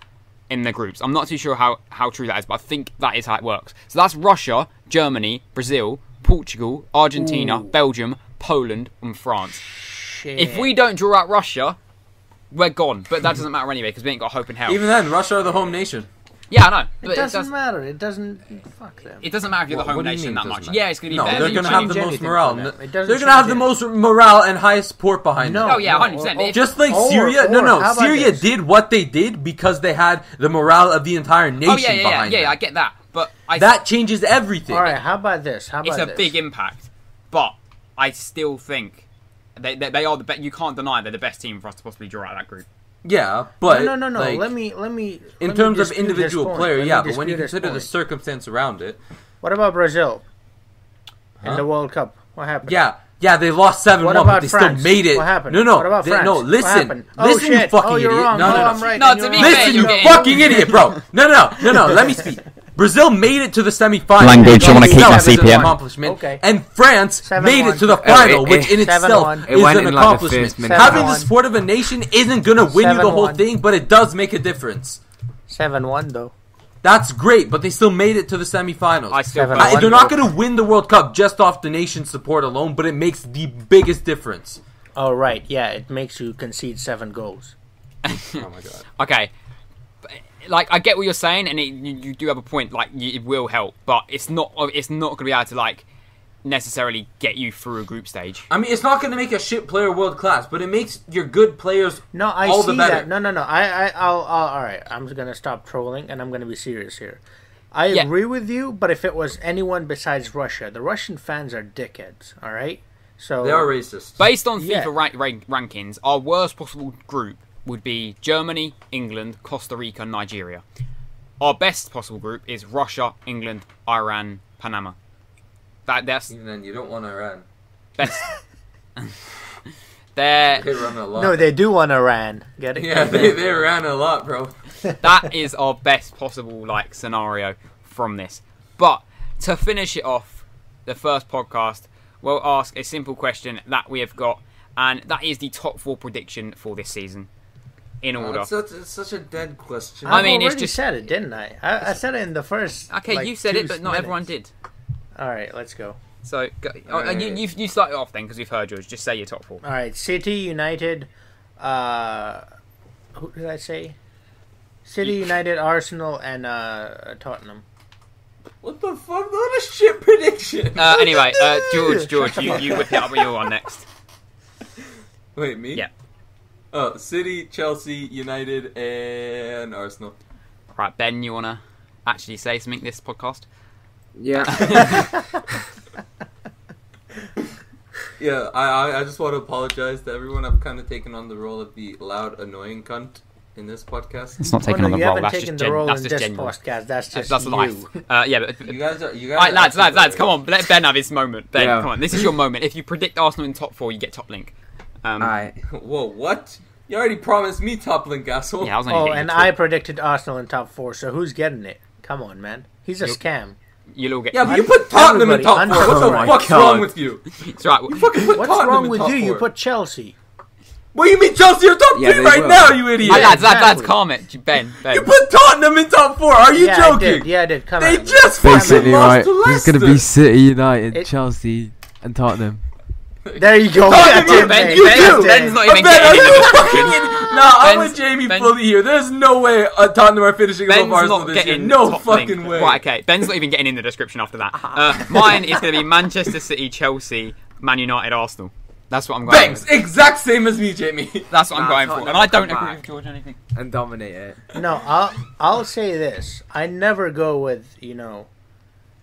S2: in the groups. I'm not too sure how true that is, but I think that is how it works. So that's Russia, Germany, Brazil, Portugal, Argentina, Belgium, Poland, and France.
S4: Shit.
S2: If we don't draw out Russia, we're gone. But that doesn't matter anyway, because we ain't got hope in hell.
S5: Even then, Russia are the home nation.
S2: Yeah, I know. But
S4: It doesn't matter. It doesn't... Fuck them.
S2: It doesn't matter if you're the home
S5: What do you
S2: nation
S5: mean
S2: that
S5: it
S2: much.
S5: doesn't
S2: Yeah,
S5: matter?
S2: it's going to be
S5: No,
S2: better.
S5: they're
S2: than
S5: going to have the
S4: change
S5: most
S4: anything
S5: morale.
S4: for them. It
S5: They're
S4: doesn't
S5: going to have the
S4: change
S5: most morale and highest support behind them.
S2: Oh, yeah, 100%.
S5: Just like
S4: Or
S5: Syria.
S4: how about
S5: Syria
S4: this?
S5: did what they did because they had the morale of the entire nation behind them.
S2: I get that. But
S5: That changes everything.
S4: All right, how about this?
S2: it's a big impact. But I still think they are the best. You can't deny they're the best team for us to possibly draw out of that group.
S5: Yeah, but
S4: No.
S5: like,
S4: Let me.
S5: in
S4: let
S5: terms
S4: me
S5: of
S4: dispute
S5: individual
S4: his point.
S5: player,
S4: Let me
S5: yeah, but when you
S4: dispute his
S5: consider the
S4: point.
S5: circumstance around it,
S4: What about Brazil in
S5: Huh?
S4: the World Cup? What happened?
S5: yeah, they lost 7-1,
S4: What
S5: but
S4: about
S5: they
S4: France?
S5: still made it.
S4: What happened?
S5: No,
S4: What about France?
S5: no,
S4: What
S5: listen,
S4: happened? Oh,
S5: listen, you
S4: shit.
S5: fucking
S4: Oh, you're
S5: idiot.
S4: wrong.
S5: No,
S4: Oh,
S5: no,
S4: I'm right.
S2: No,
S4: then
S2: to
S4: you're
S2: be
S4: wrong.
S2: fair,
S5: listen,
S2: you're
S5: you
S2: getting-
S5: fucking idiot, bro. No, let me speak. Brazil made it to the semi-final.
S6: Language, I wanna keep
S5: No,
S6: my
S5: it's an
S6: CPM.
S5: accomplishment.
S4: Okay.
S5: And France
S4: 7-1.
S5: made it to the
S3: Oh,
S5: final,
S3: it-
S5: which in itself
S4: 7-1.
S3: It
S5: is
S3: went
S5: an
S3: in like the
S5: accomplishment.
S3: first minute.
S5: Having the
S4: 7-1.
S5: support of a nation isn't going to win you the whole
S4: 7-1.
S5: thing, but it does make a difference.
S4: 7-1 though.
S5: That's great, but they still made it to the semifinals.
S2: I still
S4: 7-1.
S5: They're not going to win the World Cup just off the nation's support alone, but it makes the biggest difference.
S4: Oh right, yeah. It makes you concede 7 goals.
S5: Oh my god.
S2: Okay. Like, I get what you're saying, and you do have a point. Like, it will help, but it's not going to be able to, like, necessarily get you through a group stage.
S5: I mean, it's not going to make a shit player world class, but it makes your good players
S4: No, I
S5: all
S4: see
S5: the better.
S4: that. No. I'll all right. I'm gonna stop trolling and I'm gonna be serious here. I
S2: Yeah.
S4: agree with you, but if it was anyone besides Russia, the Russian fans are dickheads. All right, so
S5: They are racist.
S2: Based on
S4: Yeah.
S2: FIFA rankings, our worst possible group would be Germany, England, Costa Rica, Nigeria. Our best possible group is Russia, England, Iran, Panama. That's
S5: Even then, you don't want Iran.
S2: best. They're
S5: They run a lot.
S4: No, they do want Iran. Get it?
S5: Yeah, they ran a lot, bro.
S2: That is our best possible like scenario from this. But to finish it off, the first podcast, we'll ask a simple question that we have got, and that is the top 4 prediction for this season. In order.
S5: It's such a dead question.
S2: I mean,
S4: I've
S2: it's just
S4: said it, didn't I? I said it in the first.
S2: okay.
S4: like,
S2: You said
S4: 2
S2: it, but not
S4: minutes.
S2: everyone did.
S4: All right, let's go.
S2: So
S5: Alright.
S2: you start it off then, because we've heard yours. Just say your top 4.
S4: All right, City, United. Who did I say? City, United, Arsenal, and Tottenham.
S5: What the fuck? What a shit prediction.
S2: Anyway, George, you whip it up with your one next.
S5: Wait, me?
S2: Yeah.
S5: Oh, City, Chelsea, United, and Arsenal.
S2: Right, Ben, you wanna actually say something this podcast?
S3: Yeah.
S5: Yeah, I just want to apologize to everyone. I've kind of taken on the role of the loud, annoying cunt in this podcast.
S2: It's not taking on the
S4: you
S2: role.
S4: haven't
S2: That's
S4: taken
S2: just
S4: the role
S2: that's
S4: in
S2: just
S4: this
S2: genuine.
S4: podcast. That's just
S2: That's
S4: you.
S2: life. Yeah, but
S5: You guys are.
S2: Alright, lads, come on, let Ben have his moment. Ben,
S3: Yeah.
S2: come on, this is your moment. If you predict Arsenal in top 4, you get top link.
S3: Alright.
S5: Whoa, what? You already promised me top link, asshole.
S2: Yeah, I was only
S4: Oh,
S2: getting
S4: and
S2: you
S4: I predicted Arsenal in top 4. So who's getting it? Come on, man. He's a scam.
S2: You'll all get.
S5: Yeah, but you put Tottenham in top 4.
S4: Everybody,
S5: What the
S3: my
S5: fuck's
S3: God.
S5: wrong with you?
S2: It's right.
S5: You fucking put
S4: What's
S5: Tottenham
S4: wrong
S5: in
S4: with
S5: top
S4: you? You
S5: 4.
S4: put Chelsea.
S5: What do you mean Chelsea are top
S3: Yeah,
S5: 3
S3: they
S5: right
S3: will.
S5: now, you idiot?
S2: Right, lads,
S4: exactly.
S2: calm it. Ben.
S5: You put Tottenham in top 4. Are you
S4: Yeah,
S5: joking?
S4: I did. Yeah, I did. Come
S5: They
S4: on.
S5: just fucking
S6: Basically,
S5: lost
S6: right,
S5: to Leicester.
S6: it's going to be City, United,
S4: It-
S6: Chelsea, and Tottenham.
S4: There you go.
S5: Tottenham,
S4: That's it,
S2: Ben,
S4: mate.
S5: you
S2: Ben,
S5: do.
S2: Ben's not
S5: But
S2: even
S5: Ben, are
S2: getting in
S5: you
S2: the
S5: fucking
S2: discussion.
S5: Nah, I'm
S2: Ben's-
S5: with Jamie
S2: Ben-
S5: fully here. There's no way Tottenham are finishing above
S2: Ben's
S5: Arsenal
S2: not
S5: this year.
S2: getting
S5: No
S2: top
S5: fucking
S2: link.
S5: way.
S2: Right, okay. Ben's not even getting in the description after that. Mine is going to be Manchester City, Chelsea, Man United, Arsenal. That's what I'm going
S5: Bangs,
S2: for.
S5: exact same as me, Jamie.
S2: That's what I'm
S3: Nah,
S2: going for.
S3: Tottenham
S2: And I don't
S3: come
S2: agree
S3: back.
S2: with George or anything.
S3: And dominate it.
S4: No, I'll say this. I never go with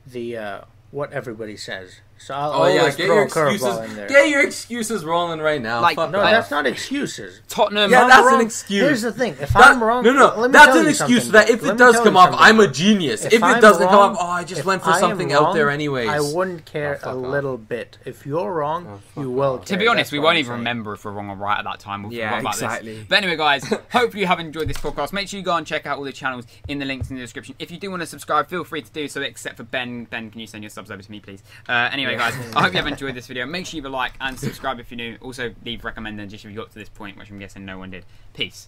S4: the what everybody says. So I'll always
S5: get
S4: throw
S5: your
S4: a curveball
S5: excuses.
S4: in there.
S5: Get your excuses rolling right now.
S2: Like,
S5: Fuck
S4: No,
S5: off.
S4: that's not excuses.
S2: Tottenham.
S5: Yeah,
S4: I'm
S5: that's an
S4: wrong.
S5: excuse.
S4: Here's the thing. If
S5: That-
S4: I'm wrong,
S5: no,
S4: let me
S5: that's
S4: tell
S5: an
S4: you
S5: excuse
S4: something.
S5: that if
S4: Let
S5: it
S4: me
S5: does
S4: tell
S5: come
S4: you
S5: off,
S4: something.
S5: I'm a genius. If it
S4: I'm
S5: doesn't come
S4: wrong-
S5: off, oh, I just
S4: if
S5: went for
S4: I am
S5: something out there
S4: wrong,
S5: anyways.
S4: I wouldn't care
S5: Oh, fuck
S4: a
S5: off.
S4: little bit. If you're wrong,
S5: fuck
S4: you will.
S5: off.
S2: To be
S4: care.
S2: honest,
S4: That's
S2: we
S4: what
S2: won't
S4: I'm
S2: even
S4: saying.
S2: remember if we're wrong or right at that time. We'll
S3: Yeah,
S2: forget about
S3: exactly.
S2: this. But anyway, guys, hopefully you have enjoyed this podcast. Make sure you go and check out all the channels in the links in the description. If you do want to subscribe, feel free to do so, except for Ben. Ben, can you send your subs over to me, please? Anyway, guys, I hope you have enjoyed this video. Make sure you leave a like and subscribe if you're new. Also, leave recommended if you got to this point, which I'm guessing no one did. Peace.